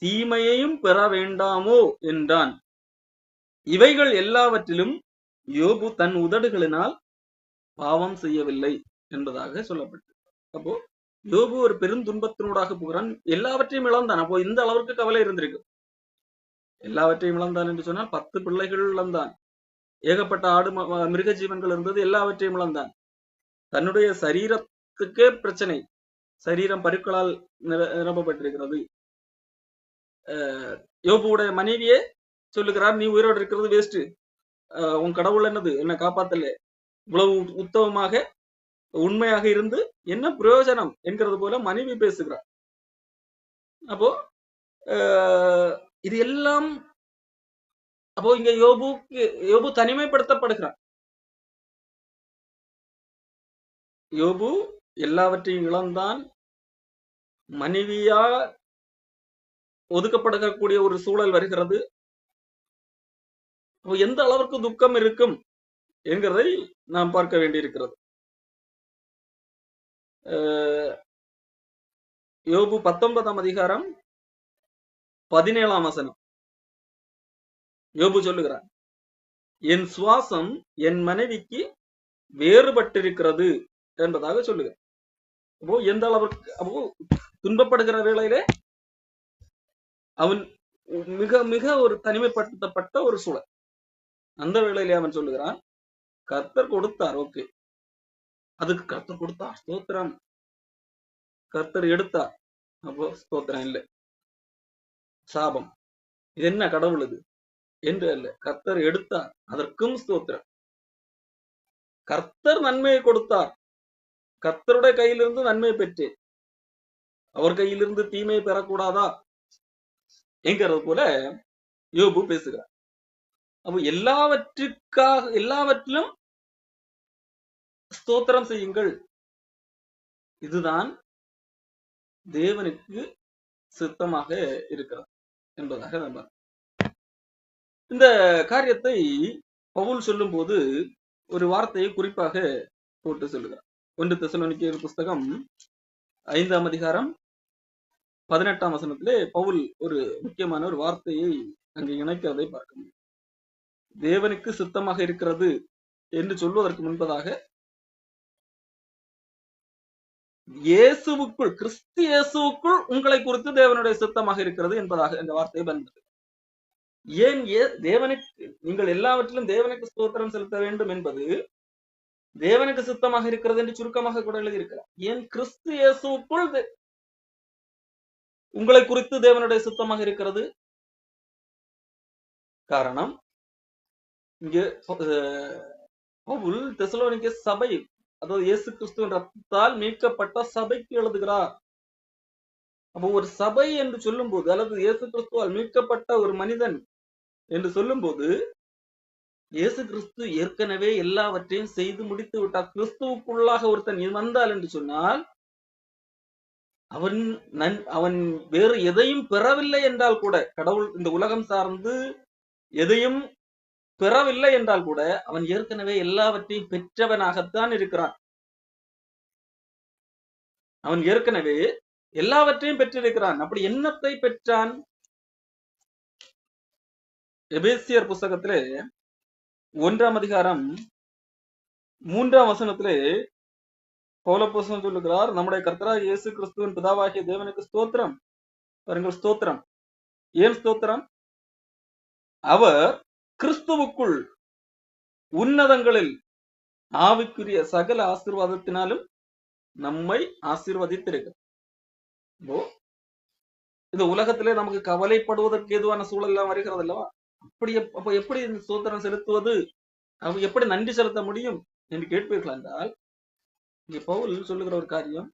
தீமையையும் பெற வேண்டாமோ என்றான். இவைகள் எல்லாவற்றிலும் யோபு தன் உதடுகளினால் பாவம் செய்யவில்லை என்பதாக சொல்லப்பட்டது. அப்போ யோபு ஒரு பெரும் துன்பத்தினூடாக போகிறான், எல்லாவற்றையும் இழந்தான். அப்போ இந்த அளவிற்கு கவலை இருந்திருக்கு. எல்லாவற்றையும் இழந்தான் என்று சொன்னால் 10 பிள்ளைகள் இழந்தான், ஏகப்பட்ட ஆடு மிருக ஜீவன்கள் இருந்தது, எல்லாவற்றையும் இழந்தான். தன்னுடைய சரீரத்துக்கே பிரச்சனை, சரீரம் பருக்களால் நிரப்பப்பட்டிருக்கிறது. யோபுடைய மனைவியே சொல்லுகிறார், நீ உயிரோடு இருக்கிறது வேஸ்ட், உன் கடவுள் என்ன காப்பாத்தல, இவ்வளவு உத்தமமாக உண்மையாக இருந்து என்ன பிரயோஜனம் என்கிறது போல மனைவி பேசுகிறார். அப்போ இது எல்லாம் அப்போ இங்க யோபு தனிமைப்படுத்தப்படுகிறார். யோபு எல்லாவற்றையும் இழந்தான், மனைவியா ஒதுக்கப்படக்கூடிய ஒரு சூழல் வருகிறது. எந்த அளவிற்கு துக்கம் இருக்கும் என்கிறதை நாம் பார்க்க வேண்டியிருக்கிறது. யோபு 19ஆம் அதிகாரம் 17ஆம் வசனம். யோபு சொல்லுகிறார், என் சுவாசம் என் மனைவிக்கு வேறுபட்டிருக்கிறது என்பதாக சொல்லுகிறார். அப்போ எந்த அளவுக்கு அப்போ துன்பப்படுகிற வேளையிலே அவன் மிக மிக ஒரு தனிமைப்படுத்தப்பட்ட ஒரு சூழல். அந்த வேளையிலே அவன் சொல்லுகிறான், கர்த்தர் கொடுத்தார், ஓகே, அதுக்கு கர்த்தர் கொடுத்தார் ஸ்தோத்திரம், கர்த்தர் எடுத்தார், அப்போ ஸ்தோத்திரம் இல்லை, சாபம், இது என்ன கடவுள் இது என்று அல்ல, கர்த்தர் எடுத்தார், அதற்கும் ஸ்தோத்திரம். கர்த்தர் நன்மையை கொடுத்தார், கர்த்தருடைய கையிலிருந்து நன்மை பெற்றேன், அவர் கையிலிருந்து தீமையை பெறக்கூடாதா என்கிறது போல யோபு பேசுகிறார். அப்போ எல்லாவற்றிலும் ஸ்தோத்திரம் செய்யுங்கள், இதுதான் தேவனுக்கு சித்தமாக இருக்கிறது என்பதாக நம்ம இந்த காரியத்தை பவுல் சொல்லும் போது ஒரு வார்த்தையை குறிப்பாக போட்டு சொல்லுகிறார். 1 தெசலோனிக்கேயர் புஸ்தகம் 5ஆம் அதிகாரம் 18ஆம் வசனத்திலே பவுல் ஒரு முக்கியமான ஒரு வார்த்தையை அங்கு இணைக்கிறதை பார்க்க முடியும். தேவனுக்கு சித்தமாக இருக்கிறது என்று சொல்வதற்கு முன்பதாக இயேசுவுக்குள், கிறிஸ்து இயேசுவுக்குள் உங்களை குறித்து தேவனுடைய சித்தமாக இருக்கிறது என்பதாக இந்த வார்த்தையை பயன்படுது. ஏன் தேவனுக்கு நீங்கள் எல்லாவற்றிலும் தேவனுக்கு ஸ்தோத்திரம் செலுத்த வேண்டும் என்பது தேவனுக்கு சித்தமாக இருக்கிறது என்று சுருக்கமாக கூட எழுதியிருக்கிறார். ஏன் கிறிஸ்து இயேசுவுக்குள் உங்களை குறித்து தேவனுடைய சித்தமாக இருக்கிறது? காரணம், இங்கு பவுல் தெசலோனிக்கே சபை, அதாவது இயேசு கிறிஸ்துவின் ரத்தத்தால் மீட்கப்பட்ட சபைக்கு எழுதுகிறார். அப்போ ஒரு சபை என்று சொல்லும் போது, அல்லது இயேசு கிறிஸ்துவால் மீட்கப்பட்ட ஒரு மனிதன் என்று சொல்லும் போது, இயேசு கிறிஸ்து ஏற்கனவே எல்லாவற்றையும் செய்து முடித்து விட்டார். கிறிஸ்துவுக்குள்ளாக ஒருத்தன் வந்தால் என்று சொன்னால் அவன் வேறு எதையும் பெறவில்லை என்றால் கூட, கடவுள் இந்த உலகம் சார்ந்து எதையும் பெறவில்லை என்றால் கூட அவன் ஏற்கனவே எல்லாவற்றையும் பெற்றவனாகத்தான் இருக்கிறான். அவன் ஏற்கனவே எல்லாவற்றையும் பெற்றிருக்கிறான். அப்படி என்னத்தை பெற்றான்? எபேசியர் புஸ்தகத்திலே 1ஆம் அதிகாரம் 3ஆம் வசனத்திலே பவுலப்போஸ்தலன் சொல்லுகிறார், நம்முடைய கர்த்தராகிய இயேசு கிறிஸ்துவின் பிதாவாகிய தேவனுக்கு ஸ்தோத்திரம். பாருங்கள், ஸ்தோத்திரம். ஏன் ஸ்தோத்திரம்? அவர் கிறிஸ்துவுக்குள் உன்னதங்களில் ஆவிக்குரிய சகல ஆசீர்வாதத்தினாலும் நம்மை ஆசீர்வதித்திருக்கிறார். இந்த உலகத்திலே நமக்கு கவலைப்படுவதற்கு ஏதுவான சூழல் எல்லாம் வருகிறது அல்லவா? அப்ப எப்படி ஸ்தோத்திரம் செலுத்துவது, எப்படி நன்றி செலுத்த முடியும் என்று கேட்பீர்கள் என்றால், இங்கே பவுல் சொல்லுகிற ஒரு காரியம்,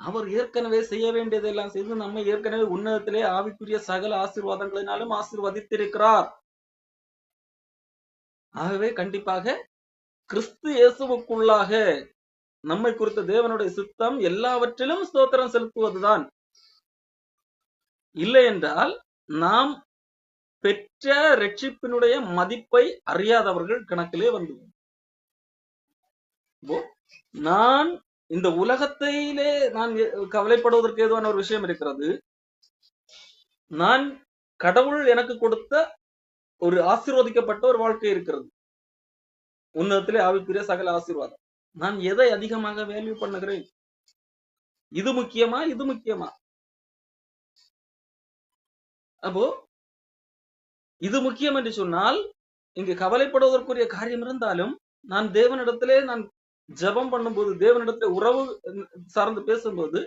அவர் ஏற்கனவே செய்ய வேண்டியதெல்லாம் செய்து நம்மை ஏற்கனவே உன்னதத்திலே ஆவிக்குரிய சகல ஆசீர்வாதங்களினாலும் ஆசீர்வதித்திருக்கிறார். ஆகவே கண்டிப்பாக கிறிஸ்து இயேசுவுக்குள்ளாக நம்மை குறித்த தேவனுடைய சித்தம் எல்லாவற்றிலும் ஸ்தோத்திரம் செலுத்துவதுதான். இல்லை என்றால் நாம் பெற்ற ரட்சிப்பினுடைய மதிப்பை அறியாதவர்கள் கணக்கிலே வந்து, நான் இந்த உலகத்திலே நான் கவலைப்படுவதற்கு ஏதுவான ஒரு விஷயம் இருக்கிறது. நான் கடவுள் எனக்கு கொடுத்த ஒரு ஆசீர்வதிக்கப்பட்ட ஒரு வாழ்க்கை இருக்கிறது, உன்னதத்திலே ஆவிக்குரிய சகல ஆசீர்வாதம். நான் எதை அதிகமாக வேல்யூ பண்ணுகிறேன்? இது முக்கியமா, இது முக்கியமா? அப்போ இது முக்கியம் என்று சொன்னால், இங்கு கவலைப்படுவதற்குரிய காரியம் இருந்தாலும் நான் தேவனிடத்திலே நான் ஜெபம் பண்ணும்போது, தேவனிடத்துல உறவு சார்ந்து பேசும்போது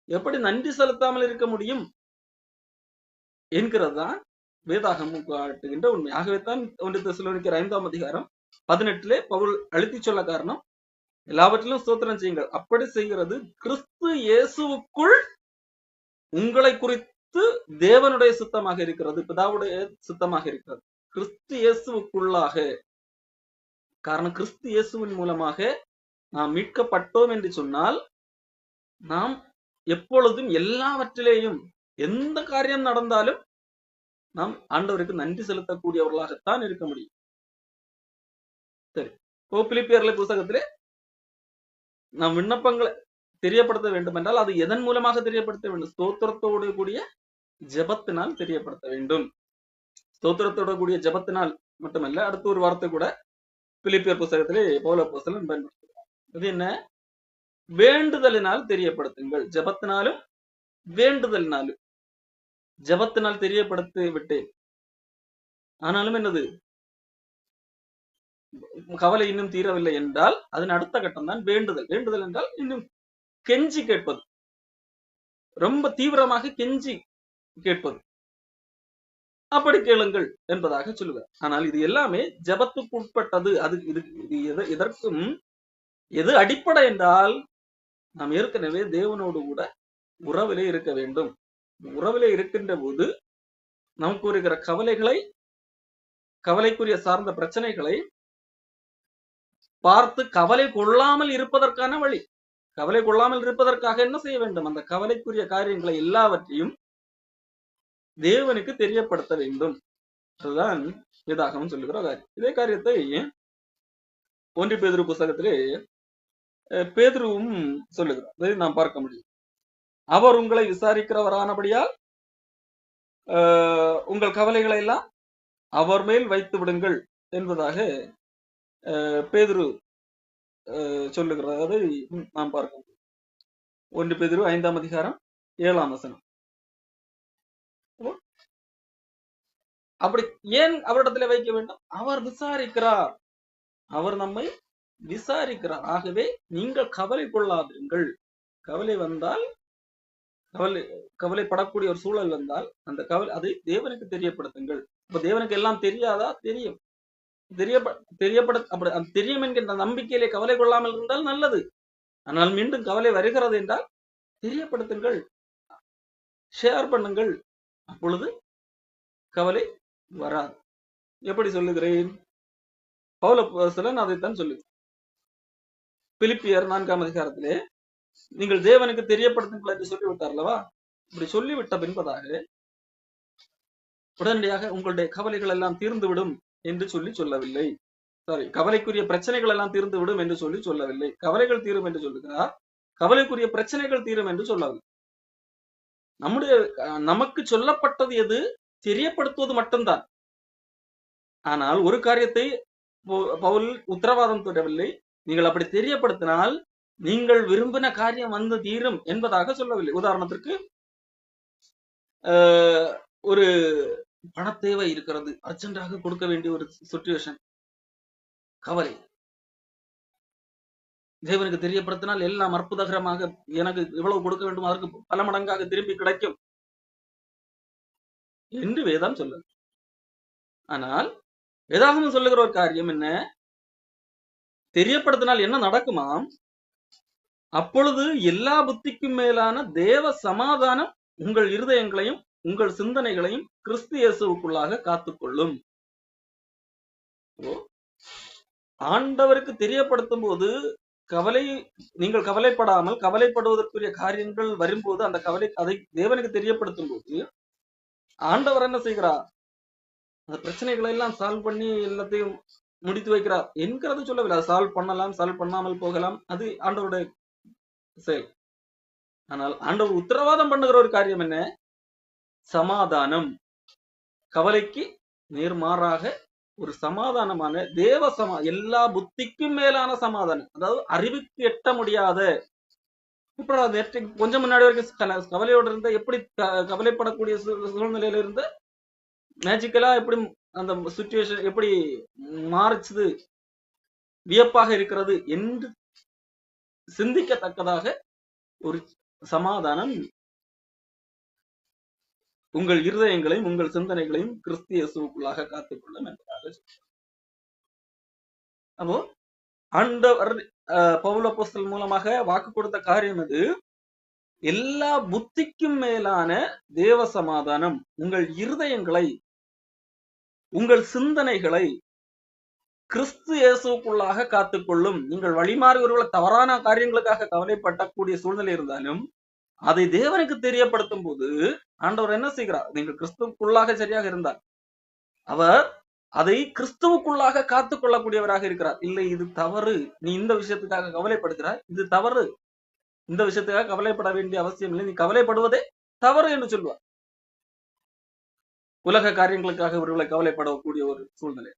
எப்படி நன்றி செலுத்தாமல் இருக்க முடியும் என்கிறது தான் வேதாகமம் காட்டுகின்ற உண்மை. ஆகவேதான் 1 தெசலோனிக்கர் 5ஆம் அதிகாரம் 18 பவுல் அழுத்தி சொல்ல காரணம், எல்லாவற்றிலும் ஸ்தோத்திரம் செய்யுங்கள், அப்படி செய்கிறது கிறிஸ்து இயேசுவுக்குள் உங்களை குறித்து தேவனுடைய சித்தமாக இருக்கிறது, பிதாவுடைய சித்தமாக இருக்கிறது. கிறிஸ்து இயேசுவுக்குள்ளாக, காரணம் கிறிஸ்து இயேசுவின் மூலமாக நாம் மீட்கப்பட்டோம் என்று சொன்னால், நாம் எப்பொழுதும் எல்லாவற்றிலேயும் எந்த காரியம் நடந்தாலும் நாம் ஆண்டவருக்கு நன்றி செலுத்தக்கூடியவர்களாகத்தான் இருக்க முடியும். சரி, பிலிப்பியர் புத்தகத்திலே நாம் விண்ணப்பங்களை தெரியப்படுத்த வேண்டும் என்றால் அது எதன் மூலமாக தெரியப்படுத்த வேண்டும்? ஸ்தோத்திரத்தோடு கூடிய ஜெபத்தினால் தெரியப்படுத்த வேண்டும். ஸ்தோத்திரத்தோடு கூடிய ஜெபத்தினால் மட்டுமல்ல, அடுத்த ஒரு வார்த்தை கூட பிலிப்பியர் புத்தகத்திலே பவுல் அப்போஸ்தலன் பயன்படுத்துகிறார். அது என்ன? வேண்டுதலினால் தெரியப்படுத்துங்கள். ஜெபத்தினாலும் வேண்டுதலினாலும். ஜெபத்தினால் தெரியப்படுத்தி விட்டேன், ஆனாலும் என்னது, கவலை இன்னும் தீரவில்லை என்றால் அதன் அடுத்த கட்டம் தான் வேண்டுதல். வேண்டுதல் என்றால் இன்னும் கெஞ்சி கேட்பது, ரொம்ப தீவிரமாக கெஞ்சி கேட்பது. அப்படி கேளுங்கள் என்பதாக சொல்லுவார். ஆனால் இது எல்லாமே ஜெபத்துக்கு உட்பட்டது. அது இது எதற்கும் எது அடிப்படை என்றால், நாம் ஏற்கனவே தேவனோடு கூட உறவிலே இருக்க வேண்டும். உறவிலே இருக்கின்ற போது நமக்கு இருக்கிற கவலைகளை, கவலைக்குரிய சார்ந்த பிரச்சனைகளை பார்த்து கவலை கொள்ளாமல் இருப்பதற்கான வழி. கவலை கொள்ளாமல் இருப்பதற்காக என்ன செய்ய வேண்டும்? அந்த கவலைக்குரிய காரியங்களை எல்லாவற்றையும் தேவனுக்கு தெரியப்படுத்த வேண்டும். அதுதான் வேதாகமம் சொல்லுகிற காரியம். இதே காரியத்தை 1 பேதுரு புத்தகத்திலே பேதுருவும் சொல்லுகிறார். அதை நாம் பார்க்க முடியும். அவர் உங்களை விசாரிக்கிறவரானபடியால் உங்கள் கவலைகளை எல்லாம் அவர் மேல் வைத்து விடுங்கள் என்பதாக பேதுரு சொல்லுகிறார். அதை நாம் பார்க்க முடியும். 1 பேதுரு 5ஆம் அதிகாரம் 7ஆம் வசனம். அப்படி ஏன் அவரிடத்துல வைக்க வேண்டும்? அவர் விசாரிக்கிறார், அவர் நம்மை விசாரிக்கிறார். ஆகவே நீங்கள் கவலை கொள்ளாதீர்கள். கவலை வந்தால், கவலைப்படக்கூடிய ஒரு சூழல் வந்தால் அந்த கவலை அதை தேவனுக்கு தெரியப்படுத்துங்கள். இப்ப தேவனுக்கு எல்லாம் தெரியாதா? தெரியும். அப்படி தெரியும் என்கின்ற நம்பிக்கையிலே கவலை கொள்ளாமல் இருந்தால் நல்லது. ஆனால் மீண்டும் கவலை வருகிறது என்றால் தெரியப்படுத்துங்கள், ஷேர் பண்ணுங்கள். அப்பொழுது கவலை வராது. எப்படி சொல்லுகிறேன்? பவுல் அப்போஸ்தலன் அதைத்தான் சொல்லுகிறேன். பிலிப்பியர் 4ஆம் அதிகாரத்திலே நீங்கள் தேவனுக்கு தெரியப்படுத்துங்கள் என்று சொல்லிவிட்டார் அல்லவா? இப்படி சொல்லிவிட்ட பின்பதாக உடனடியாக உங்களுடைய கவலைகள் எல்லாம் தீர்ந்துவிடும் என்று சொல்லவில்லை. சாரி, கவலைக்குரிய பிரச்சனைகள் எல்லாம் தீர்ந்து விடும் என்று சொல்லவில்லை. கவலைகள் தீரும் என்று சொல்லுகிறார், கவலைக்குரிய பிரச்சனைகள் தீரும் என்று சொல்லவில்லை. நமக்கு சொல்லப்பட்டது எது? தெரியப்படுத்துவது மட்டும்தான். ஆனால் ஒரு காரியத்தை பவுல் உத்தரவாதம் தரவில்லை. நீங்கள் அப்படி தெரியப்படுத்தினால் நீங்கள் விரும்பின காரியம் வந்து தீரும் என்பதாக சொல்லவில்லை. உதாரணத்திற்கு ஒரு பண தேவை இருக்கிறது, அர்ஜென்டாக கொடுக்க வேண்டிய ஒரு சிச்சுவேஷன், கவலை. தேவனுக்கு தெரியப்படுத்தினால் எல்லாம் அற்புதகரமாக, எனக்கு எவ்வளவு கொடுக்க வேண்டும் அதற்கு பல மடங்காக திரும்பி கிடைக்கும் என்று வேதம் சொல்லுது. ஆனால் வேதாகமம் சொல்லுகிற ஒரு காரியம் என்ன? தெரியப்படுத்தினால் என்ன நடக்குமாம்? அப்பொழுது எல்லா புத்திக்கும் மேலான தேவ சமாதானம் உங்கள் இருதயங்களையும் உங்கள் சிந்தனைகளையும் கிறிஸ்து இயேசுவுக்குள்ளாக காத்துக்கொள்ளும். ஆண்டவருக்கு தெரியப்படுத்தும் போது நீங்கள் கவலைப்படாமல், கவலைப்படுவதற்குரிய காரியங்கள் வரும்போது அந்த அதை தேவனுக்கு தெரியப்படுத்தும் போது ஆண்டவர் என்ன செய்கிறார்? அந்த பிரச்சனைகளை எல்லாம் சால்வ் பண்ணி எல்லாத்தையும் முடித்து வைக்கிறார் என்கிறது சொல்லவில்லை. சால்வ் பண்ணலாம், சால்வ் பண்ணாமல் போகலாம், அது ஆண்டவருடைய செயல். ஆனால் ஆண்டவர் உத்தரவாதம் பண்ணுகிற ஒரு காரியம் என்ன? சமாதானம். கவலைக்கு நேர்மாறாக ஒரு சமாதானமான தேவ எல்லா புத்திக்கும் மேலான சமாதானம், அதாவது அறிவுக்கு எட்ட முடியாத. இப்ப கொஞ்சம் முன்னாடி வரைக்கும் கவலையோடு இருந்த, எப்படி கவலைப்படக்கூடிய சூழ்நிலையில இருந்து மேஜிக்கலா எப்படி அந்த சிச்சுவேஷன் எப்படி மாறுச்சுது, வியப்பாக இருக்கிறது என்று சிந்திக்கத்தக்கதாக ஒரு சமாதானம் உங்கள் இருதயங்களையும் உங்கள் சிந்தனைகளையும் கிறிஸ்து இயேசுவுக்குள்ளாக காத்துக்கொள்ளும் என்பதாக. அப்போ ஆண்டவர் பவுல் அப்போஸ்தலன் மூலமாக வாக்கு கொடுத்த காரியம் அது. எல்லா புத்திக்கும் மேலான தேவ சமாதானம் உங்கள் இருதயங்களை உங்கள் சிந்தனைகளை கிறிஸ்து இயேசுக்குள்ளாக காத்துக்கொள்ளும். நீங்கள் வழிமாறி ஒருவேளை தவறான காரியங்களுக்காக கவலைப்படக்கூடிய சூழ்நிலை இருந்தாலும் அதை தேவனுக்கு தெரியப்படுத்தும் போது ஆண்டவர் என்ன செய்கிறார்? நீங்கள் கிறிஸ்துவுக்குள்ளாக சரியாக இருந்தார், அவர் அதை கிறிஸ்துவுக்குள்ளாக காத்துக்கொள்ளக்கூடியவராக இருக்கிறார். இல்லை, இது தவறு, நீ இந்த விஷயத்துக்காக கவலைப்படுகிறாய், இது தவறு, இந்த விஷயத்துக்காக கவலைப்பட வேண்டிய அவசியம் இல்லை, நீ கவலைப்படுவதே தவறு என்று சொல்வார். உலக காரியங்களுக்காக ஒருவேளை கவலைப்படக்கூடிய ஒரு சூழ்நிலை.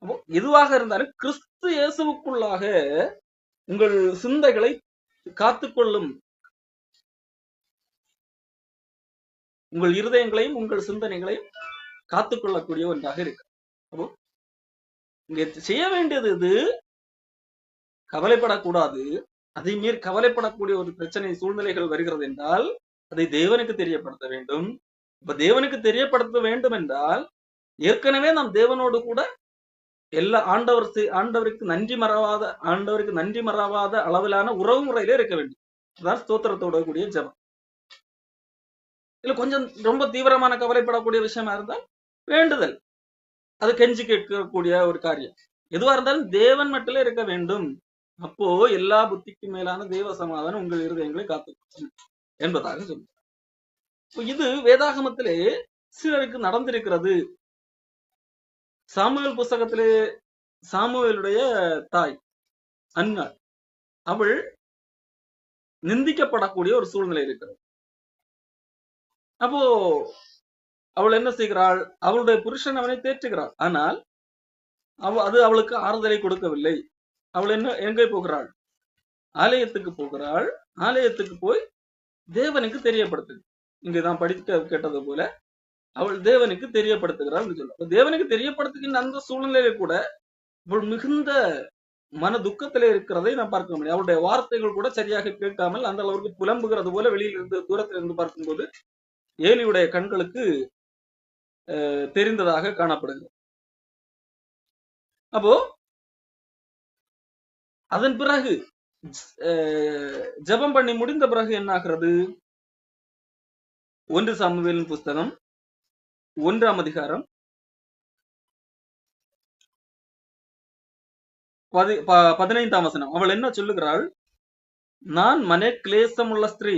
அப்போ எதுவாக இருந்தாலும் கிறிஸ்து இயேசுவுக்குள்ளாக உங்கள் சிந்தைகளை காத்துக்கொள்ளும், உங்கள் இருதயங்களையும் உங்கள் சிந்தனைகளையும் காத்துக்கொள்ளக்கூடிய ஒன்றாக இருக்கு. அப்போ இங்க செய்ய வேண்டியது இது, கவலைப்படக்கூடாது. அதை மீறி கவலைப்படக்கூடிய ஒரு பிரச்சனை சூழ்நிலைகள் வருகிறது என்றால் அதை தேவனுக்கு தெரியப்படுத்த வேண்டும். இப்ப தேவனுக்கு தெரியப்படுத்த வேண்டும் என்றால் ஏற்கனவே நாம் தேவனோடு கூட எல்லா ஆண்டவருக்கு நன்றி மறவாத அளவிலான உறவு முறையிலே இருக்க வேண்டும். அதான் ஸ்தோத்திரத்தோட கூடிய ஜெபம். இல்ல கொஞ்சம் ரொம்ப தீவிரமான கவலைப்படக்கூடிய விஷயமா இருந்தால் வேண்டுதல், அது கெஞ்சி கேட்கக்கூடிய ஒரு காரியம். எதுவா இருந்தாலும் தேவன் மட்டும் இருக்க வேண்டும். அப்போ எல்லா புத்திக்கு மேலான தேவ சமாதானம் உங்கள் இருதயங்களை காத்துக்கொள்ளும் என்பதாக சொல்லுங்க. இது வேதாகமத்திலே சிலருக்கு நடந்திருக்கிறது. சாமுவேல் புஸ்தகத்திலே சாமுவேலுடைய தாய் அன்னாள், அவள் நிந்திக்கப்படக்கூடிய ஒரு சூழ்நிலை இருக்கிறது. அப்போ அவள் என்ன செய்கிறாள்? அவளுடைய புருஷன் அவனை தேற்றுகிறாள். ஆனால் அது அவளுக்கு ஆறுதலை கொடுக்கவில்லை. அவள் எங்கே போகிறாள்? ஆலயத்துக்கு போகிறாள். ஆலயத்துக்கு போய் தேவனுக்கு தெரியப்படுத்துது. இங்க நான் படிக்க கேட்டது போல அவள் தேவனுக்கு தெரியப்படுத்துகிறாள் சொல்ல. தேவனுக்கு தெரியப்படுத்துகின்ற அந்த சூழ்நிலையில கூட அவள் மிகுந்த மன துக்கத்திலே இருக்கிறதை நான் பார்க்க முடியும். அவளுடைய வார்த்தைகள் கூட சரியாக கேட்காமல் அந்த அளவுக்கு புலம்புகிறது போல வெளியில் இருந்து தூரத்தில் இருந்து பார்க்கும்போது ஏலியுடைய கண்களுக்கு தெரிந்ததாக காணப்படுகிறது. அப்போ அதன் பிறகு ஜெபம் பண்ணி முடிந்த பிறகு என்ன ஆகிறது? 1 சாமுவேலின் புஸ்தகம் 1ஆம் அதிகாரம் 15ஆம் வசனம். அவள் என்ன சொல்லுகிறாள்? நான் மனே கிளேசமுள்ள ஸ்திரீ,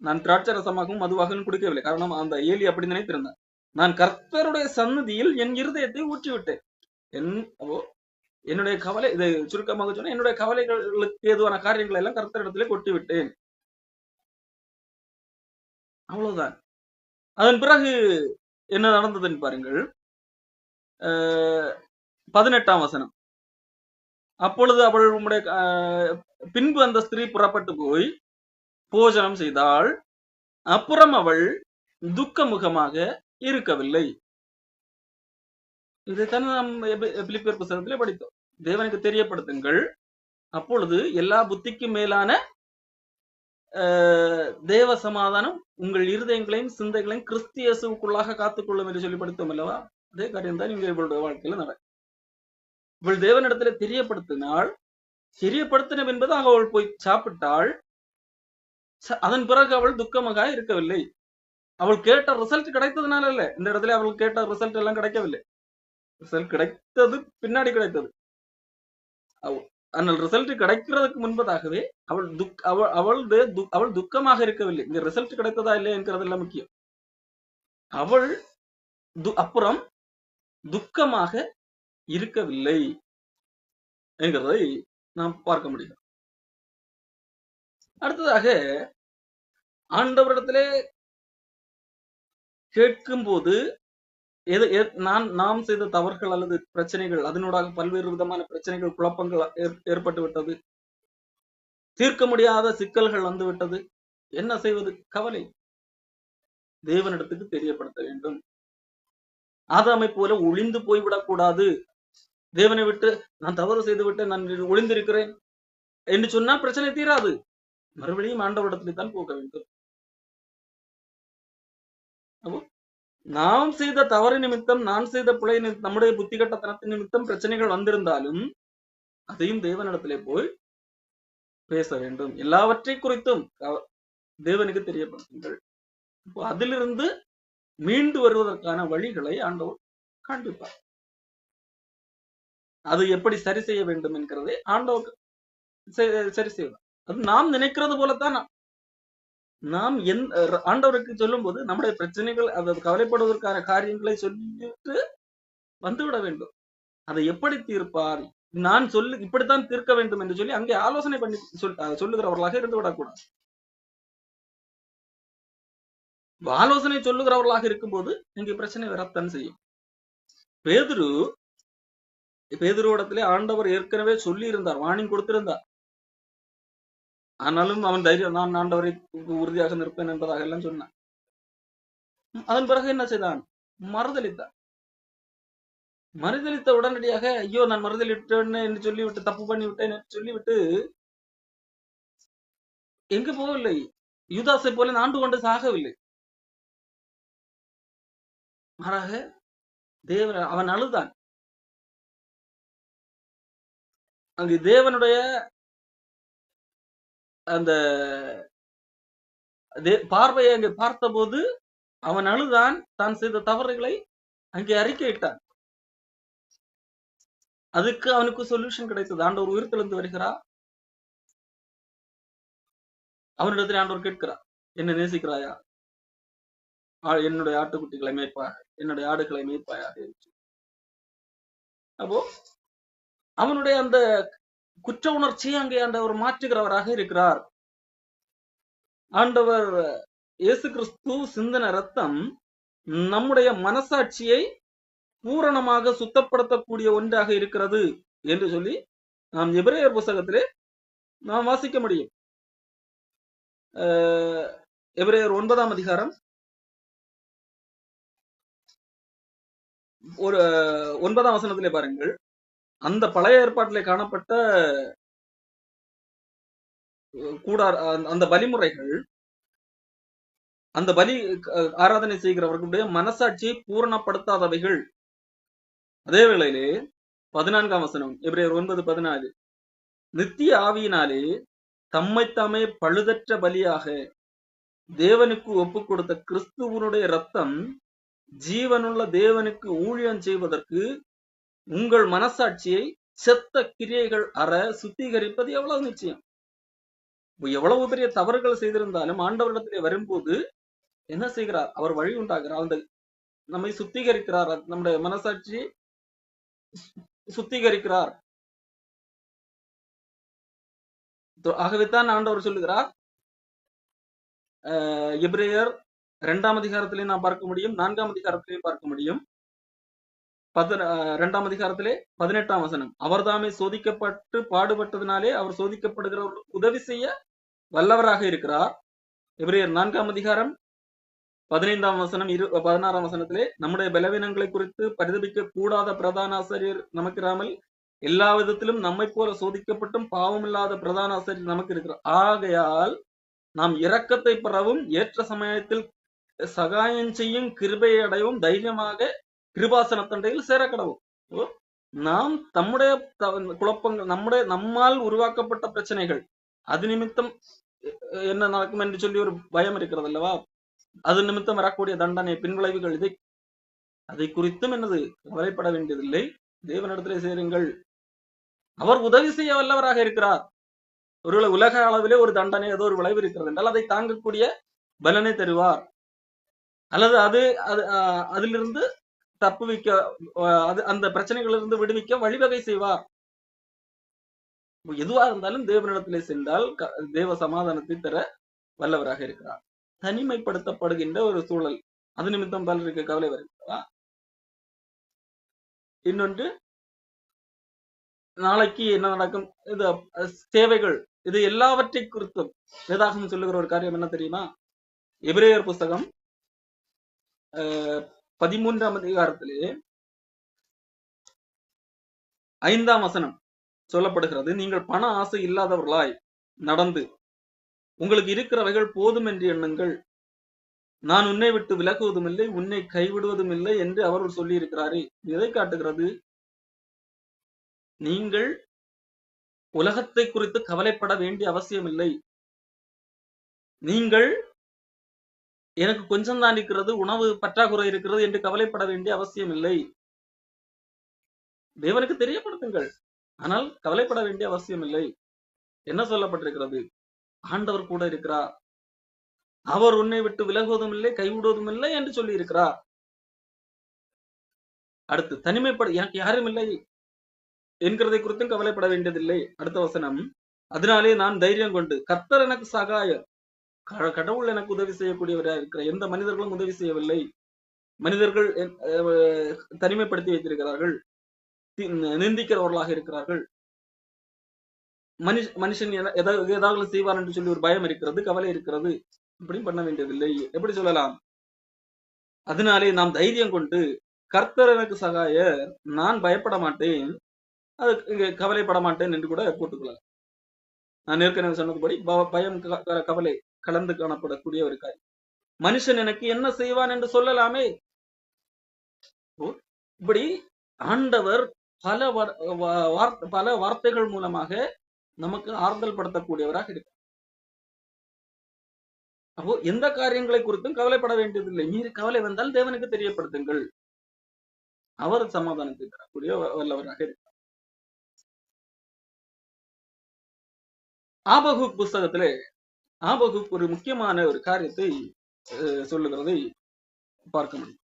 நான் திராட்சரசமாகவும் மதுவாகவும் குடிக்கவில்லை. காரணம் அந்த ஏலி அப்படி நினைத்திருந்தார். நான் கர்த்தருடைய சந்நிதியில் என் இருதயத்தை ஊற்றிவிட்டேன். என்னுடைய கவலை, இதை சுருக்கமாக சொன்ன, என்னுடைய கவலைகளுக்கு ஏதுவான காரியங்களை எல்லாம் கர்த்தரிடத்திலே கொட்டி விட்டேன். அவ்வளவுதான். அதன் பிறகு என்ன நடந்ததுன்னு பாருங்கள். 18ஆம் வசனம். அப்பொழுது அவள் உம்முடைய பின்பு அந்த ஸ்திரீ புறப்பட்டு போய் போஜனம் செய்தாள். அப்புறம் அவள் துக்கமுகமாக இருக்கவில்லை. இதைத்தான் நாம் பிலிப்பியர் புத்தகத்திலே படித்தோம். தேவனுக்கு தெரியப்படுத்துங்கள், அப்பொழுது எல்லா புத்திக்கும் மேலான தேவ சமாதானம் உங்கள் இருதயங்களையும் சிந்தைகளையும் கிறிஸ்து இயேசுவுக்குள்ளாக காத்துக்கொள்ளும் என்று சொல்லி படித்தோம் அல்லவா? அதே காரியம் தான் இங்க இவளுடைய வாழ்க்கையில நடக்கும். இவள் தேவனிடத்துல தெரியப்படுத்தினாள். தெரியப்படுத்தின என்பது அவள் போய் சாப்பிட்டாள். அதன் பிறகு அவள் துக்கமாக இருக்கவில்லை. அவள் கேட்ட ரிசல்ட் கிடைத்ததுனால இல்ல. இந்த இடத்துல அவள் கேட்ட ரிசல்ட் எல்லாம் கிடைக்கவில்லை. ரிசல்ட் கிடைத்தது பின்னாடி கிடைத்தது. ஆனால் ரிசல்ட் கிடைக்கிறதுக்கு முன்பதாகவே அவள் துக்கமாக இருக்கவில்லை. இங்க ரிசல்ட் கிடைத்ததா இல்லை என்கிறது எல்லாம் முக்கியம். அவள் அப்புறம் துக்கமாக இருக்கவில்லை என்கிறதை நாம் பார்க்க முடியும். அடுத்ததாக ஆண்டவரிடத்திலே கேட்கும் போது நாம் செய்த தவறுகள் அல்லது பிரச்சனைகள், அதனூடாக பல்வேறு விதமான பிரச்சனைகள், குழப்பங்கள் ஏற்பட்டு விட்டது, தீர்க்க முடியாத சிக்கல்கள் வந்து விட்டது. என்ன செய்வது? கவலை தேவனிடத்துக்கு தெரியப்படுத்த வேண்டும். ஆதாமை போல ஒளிந்து போய்விடக்கூடாது. தேவனை விட்டு நான் தவறு செய்து விட்டு நான் ஒளிந்திருக்கிறேன், என்று சொன்னால் பிரச்சனை தீராது. மறுபடியும் ஆண்டவரிடத்திலே தான் போக வேண்டும். அப்போ நாம் செய்த தவறு நிமித்தம், நான் செய்த பிழை நிமித்தம், நம்முடைய புத்தி கட்டத்தனத்தின் நிமித்தம் பிரச்சனைகள் வந்திருந்தாலும் அதையும் தேவனிடத்திலே போய் பேச வேண்டும். எல்லாவற்றை குறித்தும் தேவனுக்கு தெரியப்படுத்துங்கள். இப்போ அதிலிருந்து மீண்டு வருவதற்கான வழிகளை ஆண்டவர் காண்பிப்பார். அது எப்படி சரி செய்ய வேண்டும் என்கிறதை ஆண்டவர் சரி செய்வார். அது நாம் நினைக்கிறது போலத்தான் நாம் ஆண்டவருக்கு சொல்லும் போது நம்முடைய பிரச்சனைகள், அதாவது கவலைப்படுவதற்கான காரியங்களை சொல்லிட்டு வந்துவிட வேண்டும். அதை எப்படி தீர்ப்பார், நான் இப்படித்தான் தீர்க்க வேண்டும் என்று சொல்லி அங்கே ஆலோசனை பண்ணி சொல்லுகிறவர்களாக இருந்து விடக்கூடாது. ஆலோசனை சொல்லுகிறவர்களாக இருக்கும்போது இங்கே பிரச்சனை வரத்தான் செய்யும். பேதுருவிடத்திலே ஆண்டவர் ஏற்கனவே சொல்லி இருந்தார், வார்னிங் கொடுத்திருந்தார். ஆனாலும் அவன் தைரியம், நான் ஆண்டவரை உறுதியாக நிற்பேன் என்பதாக எல்லாம் சொன்னான். அதன் பிறகு என்ன செய்தான்? மறுதளித்தான். மறுதளித்த உடனடியாக ஐயோ நான் மறுதளிட்டேன் என்று சொல்லிவிட்டு, தப்பு பண்ணி விட்டேன் என்று சொல்லிவிட்டு எங்கு போகவில்லை. யூதாசை போல ஆண்டு கொண்டு சாகவில்லை. மாறாக அவன் அழுதான். அங்கு தேவனுடைய அந்த பார்வையை அங்கே பார்த்த போது அவன் அழுதான். தான் செய்த தவறுகளை அங்கே அறிக்கையிட்டான். அதுக்கு அவனுக்கு சொல்யூஷன் கிடைத்தது. ஆண்டவர் உயிர்த்தெழுந்து வருகிறார். அவனிடத்தில் ஆண்டவர் கேட்கிறார், என்ன நேசிக்கிறாயா? என்னுடைய ஆட்டுக்குட்டிகளை மேய்ப்பாக, என்னுடைய ஆடுகளை மேய்ப்பாயாக. அப்போ அவனுடைய அந்த குற்ற உணர்ச்சியை அங்கே ஆண்டவர் மாற்றுகிறவராக இருக்கிறார். ஆண்டவர் இயேசு கிறிஸ்து சிந்தின ரத்தம் நம்முடைய மனசாட்சியை பூரணமாக சுத்தப்படுத்தக்கூடிய ஒன்றாக இருக்கிறது என்று சொல்லி நாம் எபிரேயர் புத்தகத்திலே நாம் வாசிக்க முடியும். எபிரேயர் 9ஆம் அதிகாரம் 9ஆம் வசனத்திலே பாருங்கள். அந்த பழைய ஏற்பாட்டிலே காணப்பட்ட அந்த பலிமுறைகள், அந்த பலி ஆராதனை செய்கிறவர்களுடைய மனசாட்சியை பூரணப்படுத்தாதவைகள். அதே வேளையிலே 14ஆம் வசனம் எபிரேயர் 9:14, நித்திய ஆவியினாலே தம்மைத்தாமே பழுதற்ற பலியாக தேவனுக்கு ஒப்பு கொடுத்த கிறிஸ்துவனுடைய ரத்தம் ஜீவனுள்ள தேவனுக்கு ஊழியம் செய்வதற்கு உங்கள் மனசாட்சியை செத்த கிரியைகள் அற சுத்திகரிப்பது எவ்வளவு நிச்சயம். எவ்வளவு பெரிய தவறுகள் செய்திருந்தாலும் ஆண்டவரிடத்திலே வரும்போது என்ன செய்கிறார்? அவர் வழி உண்டாகிறார். அந்த நம்மை சுத்திகரிக்கிறார். நம்முடைய மனசாட்சியை சுத்திகரிக்கிறார். ஆகவேத்தான் ஆண்டவர் சொல்லுகிறார், எபிரேயர் 2ஆம் அதிகாரத்திலே நாம் பார்க்க முடியும், 4ஆம் அதிகாரத்திலே பார்க்க முடியும். 2ஆம் அதிகாரத்திலே 18ஆம் வசனம், அவர் தாமே சோதிக்கப்பட்டு பாடுபட்டதினாலே அவர் சோதிக்கப்படுகிறவர்களுக்கு உதவி செய்ய வல்லவராக இருக்கிறார். எபிரேயர் 4ஆம் அதிகாரம் 15ஆம் வசனம் 16ஆம் வசனத்திலே, நம்முடைய பலவீனங்களை குறித்து பரிதபிக்க கூடாத பிரதான ஆசிரியர் நமக்கு இராமல் எல்லா விதத்திலும் நம்மை போல சோதிக்கப்பட்டும் பாவம் இல்லாத பிரதான ஆசிரியர் நமக்கு இருக்கிறார். ஆகையால் நாம் இரக்கத்தை பெறவும் ஏற்ற சமயத்தில் சகாயம் செய்யும் கிருபையை அடையவும் தைரியமாக கிருபாசன தண்டையில் சேர கடவும். நாம் நம்முடைய குழப்பங்கள், நம்மால் உருவாக்கப்பட்ட பிரச்சனைகள், அது நிமித்தம் என்ன நடக்கும் என்று சொல்லி ஒரு பயம் இருக்கிறது அல்லவா? அது நிமித்தம் வரக்கூடிய தண்டனை, பின்விளைவுகள், அதை குறித்தும் என்னது கவலைப்பட வேண்டியதில்லை. தேவனிடத்திலே சேருங்கள். அவர் உதவி செய்ய வல்லவராக இருக்கிறார். ஒருவேளை உலக அளவிலே ஒரு தண்டனை, ஏதோ ஒரு விளைவு இருக்கிறது என்றால் அதை தாங்கக்கூடிய பலனை தருவார். அல்லது அதிலிருந்து தப்புவிக்க, அந்த பிரச்சனைகளிலிருந்து விடுவிக்க வழிவகை செய்வார். எதுவா இருந்தாலும் தேவனிடத்திலே சென்றால் தேவ சமாதானத்தை தர வல்லவராக இருக்கிறார். தனிமைப்படுத்தப்படுகின்ற ஒரு சூழல், அது நிமித்தம் பலருக்கு கவலை வருகிறதா? இன்னொன்று, நாளைக்கு என்ன நடக்கும், இது சேவைகள், இது எல்லாவற்றை குறித்தும் வேதாகமம் சொல்லுகிற ஒரு காரியம் என்ன தெரியுமா? எபிரேயர் புஸ்தகம் 13ஆம் அதிகாரத்திலே 5ஆம் வசனம், சொல்லப்படுகிறது, நீங்கள் பண ஆசை இல்லாதவர்களாய் நடந்து உங்களுக்கு இருக்கிறவைகள் போதும் என்று எண்ணுங்கள், நான் உன்னை விட்டு விலகுவதும் இல்லை, உன்னை கைவிடுவதும் இல்லை என்று அவர் சொல்லி இருக்கிறாரே. எதை காட்டுகிறது? நீங்கள் உலகத்தை குறித்து கவலைப்பட வேண்டிய அவசியம் இல்லை. நீங்கள் எனக்கு கொஞ்சம் தான் இருக்கிறது, உணவு பற்றாக்குறை இருக்கிறது என்று கவலைப்பட வேண்டிய அவசியம் இல்லை. தேவனுக்கு தெரியப்படுத்துங்கள், ஆனால் கவலைப்பட வேண்டிய அவசியம் இல்லை. என்ன சொல்லப்பட்டிருக்கிறது? ஆண்டவர் கூட இருக்கிறார், அவர் உன்னை விட்டு விலகுவதும் இல்லை, கைவிடுவதும் இல்லை என்று சொல்லி இருக்கிறார். அடுத்து தனிமைப்பட எனக்கு யாரும் இல்லை என்கிறதை குறித்தும் கவலைப்பட வேண்டியதில்லை. அடுத்த வசனம், அதனாலே நான் தைரியம் கொண்டு கர்த்தர் எனக்கு சகாயர், கடவுள் எனக்கு உதவி செய்யக்கூடியவராக இருக்கிற எந்த மனிதர்களும் உதவி செய்யவில்லை. மனிதர்கள் தனிமைப்படுத்தி வைத்திருக்கிறார்கள், நிந்திக்கிறவர்களாக இருக்கிறார்கள். மனுஷன் ஏதாவது செய்வார் என்று சொல்லி ஒரு பயம் இருக்கிறது, கவலை இருக்கிறது. இப்படி பண்ண வேண்டியதில்லை. எப்படி சொல்லலாம்? அதனாலே நாம் தைரியம் கொண்டு கர்த்தர் எனக்கு சகாயர், நான் பயப்பட மாட்டேன், அது கவலைப்பட மாட்டேன் என்று கூட போட்டுக்கொள்ளலாம். நான் ஏற்கனவே சொன்னதுபடி பயம் கவலை கலந்து காணப்படக்கூடிய ஒரு காரியம். மனுஷன் எனக்கு என்ன செய்வான் என்று சொல்லலாமே. இப்படி ஆண்டவர் பல வார்த்தைகள் மூலமாக நமக்கு ஆறுதல் படுத்தக்கூடியவராக இருக்கு. அப்போ எந்த காரியங்களை குறித்தும் கவலைப்பட வேண்டியதில்லை. மீறி கவலை வந்தால் தேவனுக்கு தெரியப்படுத்துங்கள், அவர் சமாதானத்தை தரக்கூடிய வல்லவராக இருக்கிறார். ஆபகுக் புஸ்தகத்திலே ஆபகுக் ஒரு முக்கியமான ஒரு காரியத்தை சொல்லுகிறதை பார்க்க முடியும்.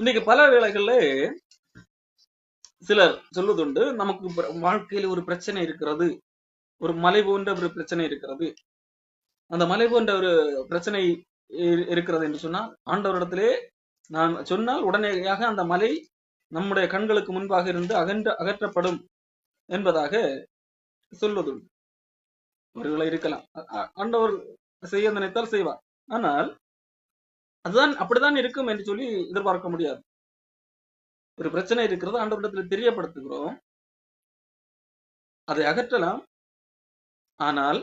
இன்னைக்கு பல வேளைகள்ல சிலர் சொல்லுதுண்டு, நமக்கு வாழ்க்கையில ஒரு பிரச்சனை இருக்கிறது, ஒரு மலை போன்ற ஒரு பிரச்சனை இருக்கிறது. அந்த மலை போன்ற ஒரு பிரச்சனை இருக்கிறது என்று சொன்னால் ஆண்டவரிடத்திலே நான் சொன்னால் உடனடியாக அந்த மலை நம்முடைய கண்களுக்கு முன்பாக இருந்து அகற்றப்படும் என்பதாக சொல்வதுண்டு. அவர்களை இருக்கலாம், ஆண்டவர் செய்ய நினைத்தால் செய்வார். ஆனால் அதுதான் அப்படித்தான் இருக்கும் என்று சொல்லி எதிர்பார்க்க முடியாது. ஒரு பிரச்சனை இருக்கிறது, ஆண்டவரிடத்தில் தெரியப்படுத்துகிறோம், அதை அகற்றலாம். ஆனால்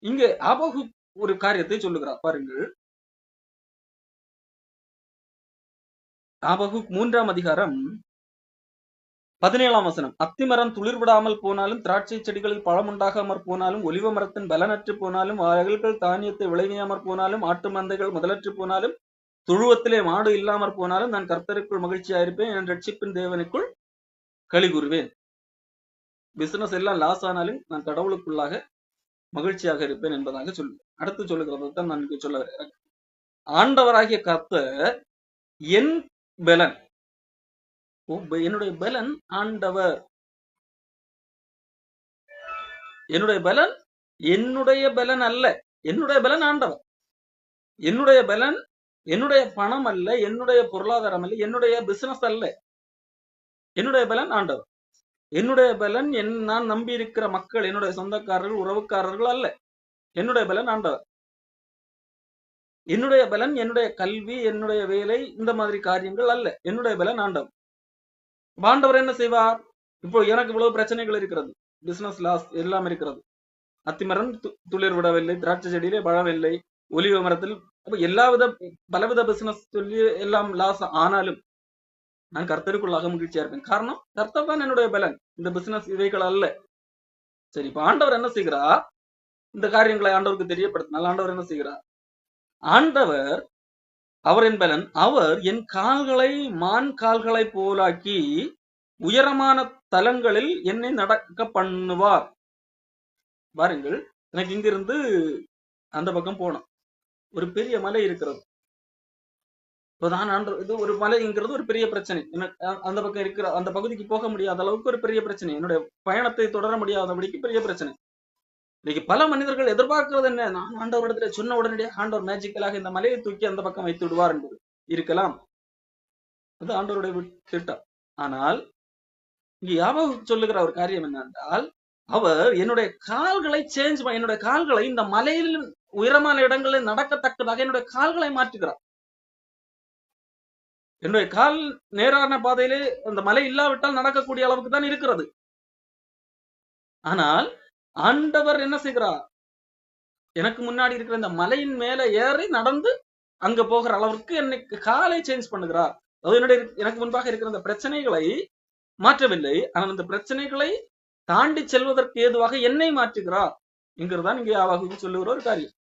இங்கே ஆபகுக் ஒரு காரியத்தை சொல்லுகிறார் பாருங்கள். ஆபகுக் 3ஆம் அதிகாரம் 17ஆம் வசனம், அத்திமரம் துளிர்விடாமல் போனாலும், திராட்சை செடிகளில் பழம் உண்டாகாமற் போனாலும், ஒலிவ மரத்தின் பலனற்று போனாலும், வயல்கள் தானியத்தை விளைவியாமற் போனாலும், ஆட்டு மந்தைகள் முதலற்று போனாலும், துழுவத்திலே மாடு இல்லாமற் போனாலும், நான் கர்த்தருக்குள் மகிழ்ச்சியாயிருப்பேன், என் ரட்சிப்பின் தேவனுக்குள் களி கூறுவேன். பிசினஸ் எல்லாம் லாஸ் ஆனாலும் நான் கடவுளுக்குள்ளாக மகிழ்ச்சியாக இருப்பேன் என்பதாக சொல்லு. அடுத்து சொல்லுகிறதான் நான் சொல்ல வருகிறேன். ஆண்டவராகிய கர்த்தர் என் பலன், என்னுடைய பலன் ஆண்டவர். என்னுடைய பலன் என்னுடைய பலன் அல்ல, என்னுடைய பலன் ஆண்டவர். என்னுடைய பலன் என்னுடைய பணம் அல்ல, என்னுடைய பொருளாதாரம் அல்ல, என்னுடைய பிசினஸ் அல்ல. என்னுடைய பலன் ஆண்டவர். என்னுடைய பலன் நான் நம்பி இருக்கிற மக்கள், என்னுடைய சொந்தக்காரர்கள், உறவுக்காரர்கள் அல்ல. என்னுடைய பலன் ஆண்டவர். என்னுடைய பலன் என்னுடைய கல்வி, என்னுடைய வேலை, இந்த மாதிரி காரியங்கள் அல்ல. என்னுடைய பலன் ஆண்டவர். ஆண்டவர் என்ன செய்வார்? இப்போ எனக்கு இவ்வளவு பிரச்சனைகள் இருக்கிறது, பிசினஸ் லாஸ் எல்லாம் இருக்கிறது, அத்திமரம் துளிர் விடவில்லை, திராட்சை செடியிலே பழவில்லை, ஒலிவ மரத்தில் எல்லாவித பலவித பிசினஸ் சொல்லி எல்லாம் லாஸ் ஆனாலும் நான் கர்த்தருக்குள்ளாக மகிழ்ச்சியா இருப்பேன். காரணம் கர்த்தர் தான் என்னுடைய பலன், இந்த பிசினஸ் இவைகள் அல்ல. சரி, இப்ப ஆண்டவர் என்ன செய்கிறார்? இந்த காரியங்களை ஆண்டவருக்கு தெரியப்படுத்தினால் ஆண்டவர் என்ன செய்கிறார்? ஆண்டவர் அவரின் பலன், அவர் என் கால்களை மான் கால்களை போலாக்கி உயரமான தலங்களில் என்னை நடக்க பண்ணுவார். பாருங்கள், எனக்கு இங்கிருந்து அந்த பக்கம் போனோம், ஒரு பெரிய மலை இருக்கிறது. இது ஒரு மலைங்கிறது ஒரு பெரிய பிரச்சனை. அந்த பக்கம் இருக்கிற அந்த பகுதிக்கு போக முடியாத அளவுக்கு ஒரு பெரிய பிரச்சனை, என்னுடைய பயணத்தை தொடர முடியாதபடிக்கு பெரிய பிரச்சனை. இன்னைக்கு பல மனிதர்கள் எதிர்பார்க்கிறது என்ன? நான் ஆண்டவரிடத்துல சொன்ன உடனடியாக ஆண்டவர் மேஜிக்கலாக இந்த மலையை தூக்கி அந்த பக்கம் வைத்து விடுவார் என்பது இருக்கலாம், அது ஆண்டவருடைய திட்டம். ஆனால் இங்க யாபோகு சொல்லுகிற ஒரு காரியம் என்னென்றால், அவர் என்னுடைய கால்களை என்னுடைய கால்களை இந்த மலையில் உயரமான இடங்களில் நடக்கத்தக்கதாக என்னுடைய கால்களை மாற்றுகிறார். என்னுடைய கால் நேரான பாதையிலே அந்த மலை இல்லாவிட்டால் நடக்கக்கூடிய அளவுக்கு தான் இருக்கிறது. ஆனால் ஆண்டவர் என்ன செய்கிறார்? எனக்கு முன்னாடி இருக்கிற இந்த மலையின் மேல ஏறி நடந்து அங்க போகிற அளவுக்கு எனக்கு காலை சேஞ்ச் பண்ணுகிறார். எனக்கு முன்பாக இருக்கிற இந்த பிரச்சனைகளை மாற்றவில்லை, ஆனால் இந்த பிரச்சனைகளை தாண்டி செல்வதற்கு ஏதுவாக என்னை மாற்றுகிறார் என்கிறதான் இங்கே ஆவாகு சொல்லுகிற ஒரு காரியம்.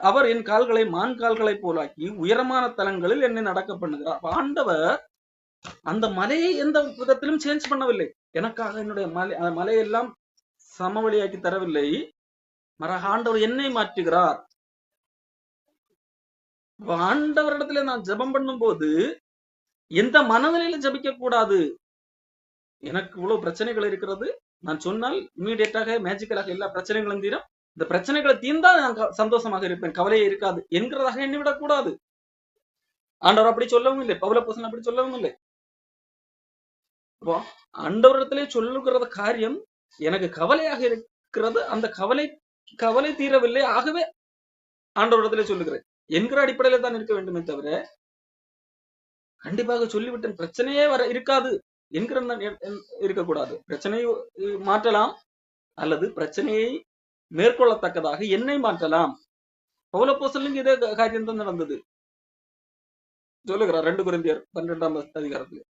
அவர் என் கால்களை மான் கால்களை போலாக்கி உயரமான தலங்களில் என்னை நடக்க பண்ணுகிறார். ஆண்டவர் அந்த மலையை எந்த விதத்திலும் சேஞ்ச் பண்ணவில்லை. எனக்காக என்னுடைய மலையெல்லாம் சமவெளியாக்கி தரவில்லை. மறாக ஆண்டவர் என்னை மாற்றுகிறார். ஆண்டவரிடத்துல நான் ஜெபம் பண்ணும் போது எந்த மனநிலையில ஜபிக்க கூடாது. எனக்கு இவ்வளவு பிரச்சனைகள் இருக்கிறது, நான் சொன்னால் இமீடியட்டாக மேஜிக்கலாக எல்லா பிரச்சனைகளும் தீரும், இந்த பிரச்சனைகளை தீர்ந்தால் நான் சந்தோஷமாக இருப்பேன், கவலையே இருக்காது என்கிறதாக எண்ணிவிடக் கூடாது. ஆண்டவர் அப்படி சொல்லவும் இல்லை, பவுலப்போஸ்தலன் அப்படி சொல்லவும் இல்லை. ஆண்டவரிடத்திலே சொல்லுகிற காரியம் எனக்கு கவலையாக இருக்கிறது, அந்த கவலை தீரவில்லை, ஆகவே ஆண்டவரிடத்திலே சொல்லுகிறேன் என்கிற அடிப்படையில தான் இருக்க வேண்டுமே தவிர கண்டிப்பாக சொல்லிவிட்டேன் பிரச்சனையே இருக்காது என்கிற இருக்கக்கூடாது. பிரச்சனையை மாற்றலாம் அல்லது பிரச்சனையை மேற்கொள்ளத்தக்கதாக என்னை மாற்றலாம். பவுலப்போஸ்தலனுக்கு இதே காரியம் தான் நடந்தது. சொல்லுகிறார் 2 கொரிந்தியர் 12ஆம் அதிகாரத்தில்,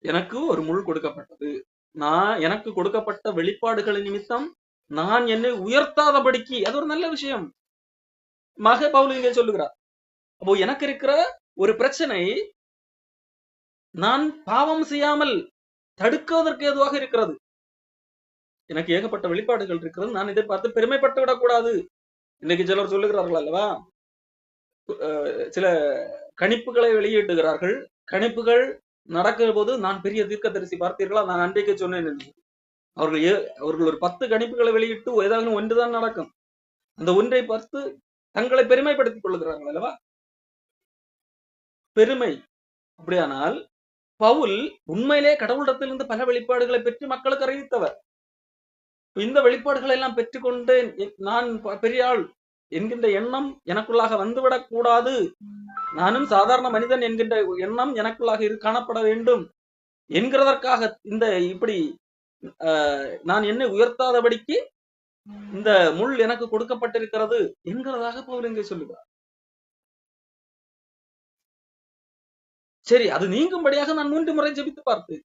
எனக்கு ஒரு முள் கொடுக்கப்பட்டது, எனக்கு கொடுக்கப்பட்ட வெளிப்பாடுகளின் நிமித்தம் நான் என்னை உயர்த்தாதபடிக்கு. அது ஒரு நல்ல விஷயம் மக பவுல் இங்கே சொல்லுகிறார். அப்போ எனக்கு இருக்கிற ஒரு பிரச்சனை நான் பாவம் செய்யாமல் தடுக்குவதற்கு ஏதுவாக இருக்கிறது. எனக்கு ஏகப்பட்ட வெளிப்பாடுகள் இருக்கிறது, நான் இதை பார்த்து பெருமைப்பட்டு விடக்கூடாது. இன்னைக்கு சிலர் சொல்லுகிறார்கள் அல்லவா, சில கணிப்புகளை வெளியிட்டுகிறார்கள். கணிப்புகள் நடக்கிற போது நான் பெரிய தீர்க்கதரிசி பார்த்தீர்களா, நான் அன்றைக்கு சொன்னேன் என்று அவர்கள் ஒரு 10 கணிப்புகளை வெளியிட்டு ஏதாவது ஒன்றுதான் நடக்கும். அந்த ஒன்றை பார்த்து தங்களை பெருமைப்படுத்திக் கொள்ளுகிறார்கள் அல்லவா, பெருமை. அப்படியானால் பவுல் உண்மையிலே கடவுளிடத்திலிருந்து பல வெளிப்பாடுகளை பெற்று மக்களுக்கு அறிவித்தவர். இந்த வெளிப்பாடுகளை எல்லாம் பெற்றுக்கொண்டு நான் பெரிய ஆள் என்கின்ற எண்ணம் எனக்குள்ளாக வந்துவிடக் கூடாது, நானும் சாதாரண மனிதன் என்கின்ற எண்ணம் எனக்குள்ளாக காணப்பட வேண்டும் என்கிறதற்காக இந்த இப்படி நான் என்னை உயர்த்தாதபடிக்கு இந்த முள் எனக்கு கொடுக்கப்பட்டிருக்கிறது என்கிறதாக பவுல் இங்கே சொல்லுகிறார். சரி, அது நீங்கும்படியாக நான் 3 முறை ஜெபித்து பார்த்தேன்.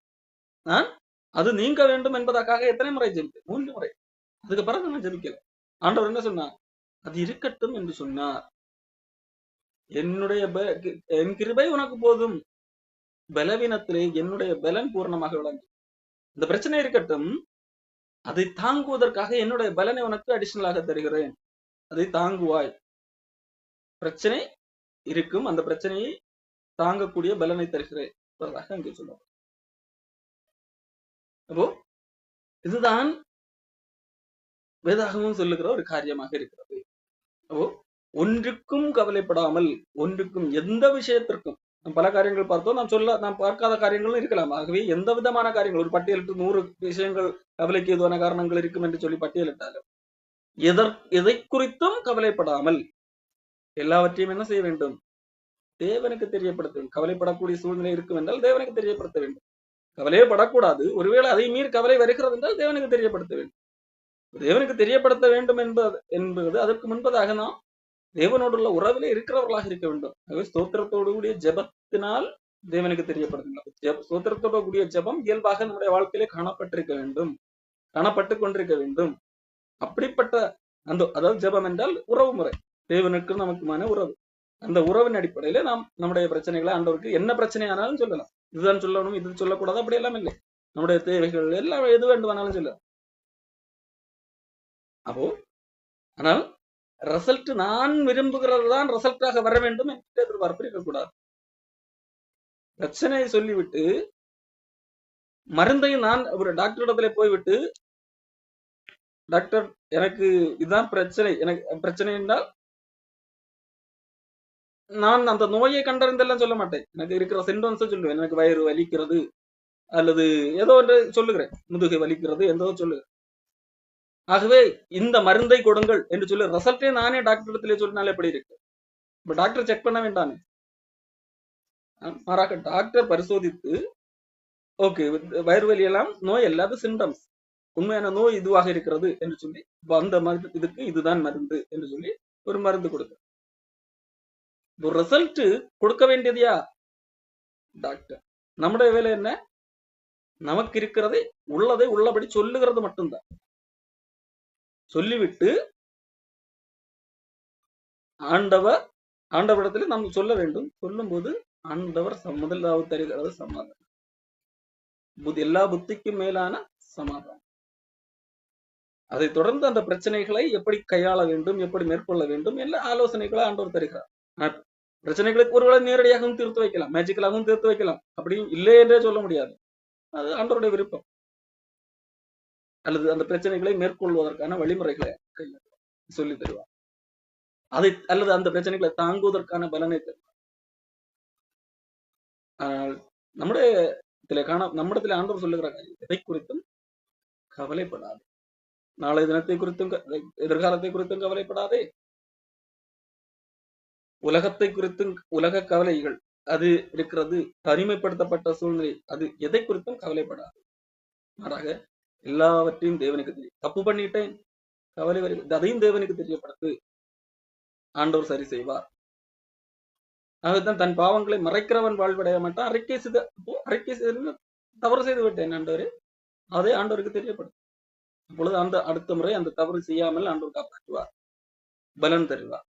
நான் அது நீங்க வேண்டும் என்பதற்காக எத்தனை முறை ஜெபித்தேன்? 3 முறை. அதுக்கு பிறகு நான் ஜெபிக்கல. ஆண்டவர் என்ன சொன்னார்? அது இருக்கட்டும் என்று சொன்னார். என் கிருபை உனக்கு போதும், பலவீனத்திலே என்னுடைய பலன் பூர்ணமாக விளங்கும். இந்த பிரச்சனை இருக்கட்டும், அதை தாங்குவதற்காக என்னுடைய பலனை உனக்கு அடிஷனலாக தருகிறேன், அதை தாங்குவாய். பிரச்சனை இருக்கும், அந்த பிரச்சனையை தாங்கக்கூடிய பலனை தருகிறேன் அங்கே சொல்லுவார். அப்போ இதுதான் வேதாகமும் சொல்லுகிற ஒரு காரியமாக இருக்கிறது. அப்போ ஒன்றுக்கும் கவலைப்படாமல், ஒன்றுக்கும் எந்த விஷயத்திற்கும், பல காரியங்கள் பார்த்தோம், நாம் பார்க்காத காரியங்களும் இருக்கலாம். ஆகவே எந்த விதமான காரியங்கள், ஒரு பட்டியலிட்டு 100 விஷயங்கள் கவலைக்கு எதுவான காரணங்கள் இருக்கும் என்று சொல்லி பட்டியலிட்டாலும் எதை குறித்தும் கவலைப்படாமல் எல்லாவற்றையும் என்ன செய்ய வேண்டும்? தேவனுக்கு தெரியப்படுத்த வேண்டும். கவலைப்படக்கூடிய சூழ்நிலை இருக்கும் என்றால் தேவனுக்கு தெரியப்படுத்த வேண்டும். கவலையே படக்கூடாது. ஒருவேளை அதை மீறி கவலை வருகிறது என்றால் தேவனுக்கு தெரியப்படுத்த வேண்டும். தேவனுக்கு தெரியப்படுத்த வேண்டும் என்பது அதற்கு முன்பதாக நாம் தேவனோடுள்ள உறவிலே இருக்கிறவர்களாக இருக்க வேண்டும். ஆகவே ஸ்தோத்திரத்தோடு கூடிய ஜெபத்தினால் தேவனுக்கு தெரியப்படுத்த, ஸ்தோத்திரத்தோடு கூடிய ஜெபம் இயல்பாக நம்முடைய வாழ்க்கையிலே காணப்பட்டிருக்க வேண்டும், காணப்பட்டு கொண்டிருக்க வேண்டும். அப்படிப்பட்ட அதாவது ஜெபம் என்றால் உறவு முறை, தேவனுக்கு நமக்குமான உறவு. அந்த உறவின் அடிப்படையில நாம் நம்முடைய பிரச்சனைகளை ஆண்டவருக்கு என்ன பிரச்சனையானாலும் சொல்லலாம். இதுதான் சொல்லணும், இது சொல்லக்கூடாது, அப்படி எல்லாம் இல்லை. நம்முடைய தேவைகள் எல்லாம் எது வேண்டுமானாலும் சொல்லலாம். அப்போ ஆனால் ரிசல்ட் நான் விரும்புகிறது தான் ரிசல்ட்டாக வர வேண்டும் என்று எதிர்பார்ப்பு இருக்கக்கூடாது. பிரச்சனையை சொல்லிவிட்டு மருந்தையும் நான் ஒரு டாக்டரிடத்துல போய்விட்டு, டாக்டர் எனக்கு இதுதான் பிரச்சனை, எனக்கு பிரச்சனை என்றால் நான் அந்த நோயை கண்டறிந்தெல்லாம் சொல்ல மாட்டேன். எனக்கு இருக்கிற சிம்டம்ஸ் சொல்லுவேன். எனக்கு வயிறு வலிக்கிறது அல்லது ஏதோ ஒன்று சொல்லுகிறேன், முதுகை வலிக்கிறது ஏதோ சொல்லுகிறேன். ஆகவே இந்த மருந்தை கொடுங்கள் என்று சொல்லி ரிசல்ட்டே நானே டாக்டர் இடத்துல சொன்னாலே எப்படி இருக்கு? இப்ப டாக்டர் செக் பண்ண வேண்டாமே. மாறாக டாக்டர் பரிசோதித்து ஓகே, வயிறு வலி எல்லாம் நோய் அல்லாத சிம்டம்ஸ். உண்மையான நோய் இதுவாக இருக்கிறது என்று சொல்லி அந்த மருந்து இதுக்கு இதுதான் மருந்து என்று சொல்லி ஒரு மருந்து கொடுக்க. ஒரு ரிசல்ட் கொடுக்க வேண்டியது யார்? டாக்டர். நம்முடைய வேலை என்ன? நமக்கு இருக்கிறதை உள்ளதை உள்ளபடி சொல்லுகிறது மட்டும்தான். சொல்லிவிட்டு ஆண்டவரிடத்தில் நாம் சொல்ல வேண்டும். சொல்லும் போது ஆண்டவர் முதலாவது தருகிறது சமாதானம். எல்லா புத்திக்கும் மேலான சமாதானம். அதை தொடர்ந்து அந்த பிரச்சனைகளை எப்படி கையாள வேண்டும், எப்படி மேற்கொள்ள வேண்டும், எல்லா ஆலோசனைகளை ஆண்டவர் தருகிறார். பிரச்சனைகளுக்கு ஒருவேளை நேரடியாகவும் தீர்த்து வைக்கலாம், மேஜிக்கலாகவும் தீர்த்து வைக்கலாம். அப்படியும் இல்லை என்றே சொல்ல முடியாது. அது ஆண்டவருடைய விருப்பம். அல்லது அந்த பிரச்சனைகளை மேற்கொள்வதற்கான வழிமுறைகளை சொல்லி தருவார். அதை அல்லது அந்த பிரச்சனைகளை தாங்குவதற்கான பலனை தருவார். நம்மிடத்தில் ஆண்டவர் சொல்லுகிற காரியம், எதை குறித்தும் கவலைப்படாது. நாளை தினத்தை குறித்தும் எதிர்காலத்தை குறித்தும் கவலைப்படாதே. உலகத்தை குறித்தும் உலக கவலைகள் அது இருக்கிறது, தனிமைப்படுத்தப்பட்ட சூழ்நிலை, அது எதை குறித்தும் கவலைப்படாது. மாறாக எல்லாவற்றையும் தேவனுக்கு தெரியும். தப்பு பண்ணிட்டேன், கவலை வருகிறது, அதையும் தேவனுக்கு தெரியப்படுத்து, ஆண்டவர் சரி செய்வார். அதுதான் தன் பாவங்களை மறைக்கிறவன் வாழ்வடைய மாட்டான். அறிக்கை செய்து தவறு செய்து விட்டேன் ஆண்டவரே, அதே ஆண்டவருக்கு தெரியப்படும். அப்பொழுது அந்த அடுத்த முறை அந்த தவறு செய்யாமல் ஆண்டவர் காப்பாற்றுவார், பலன் தருவார்.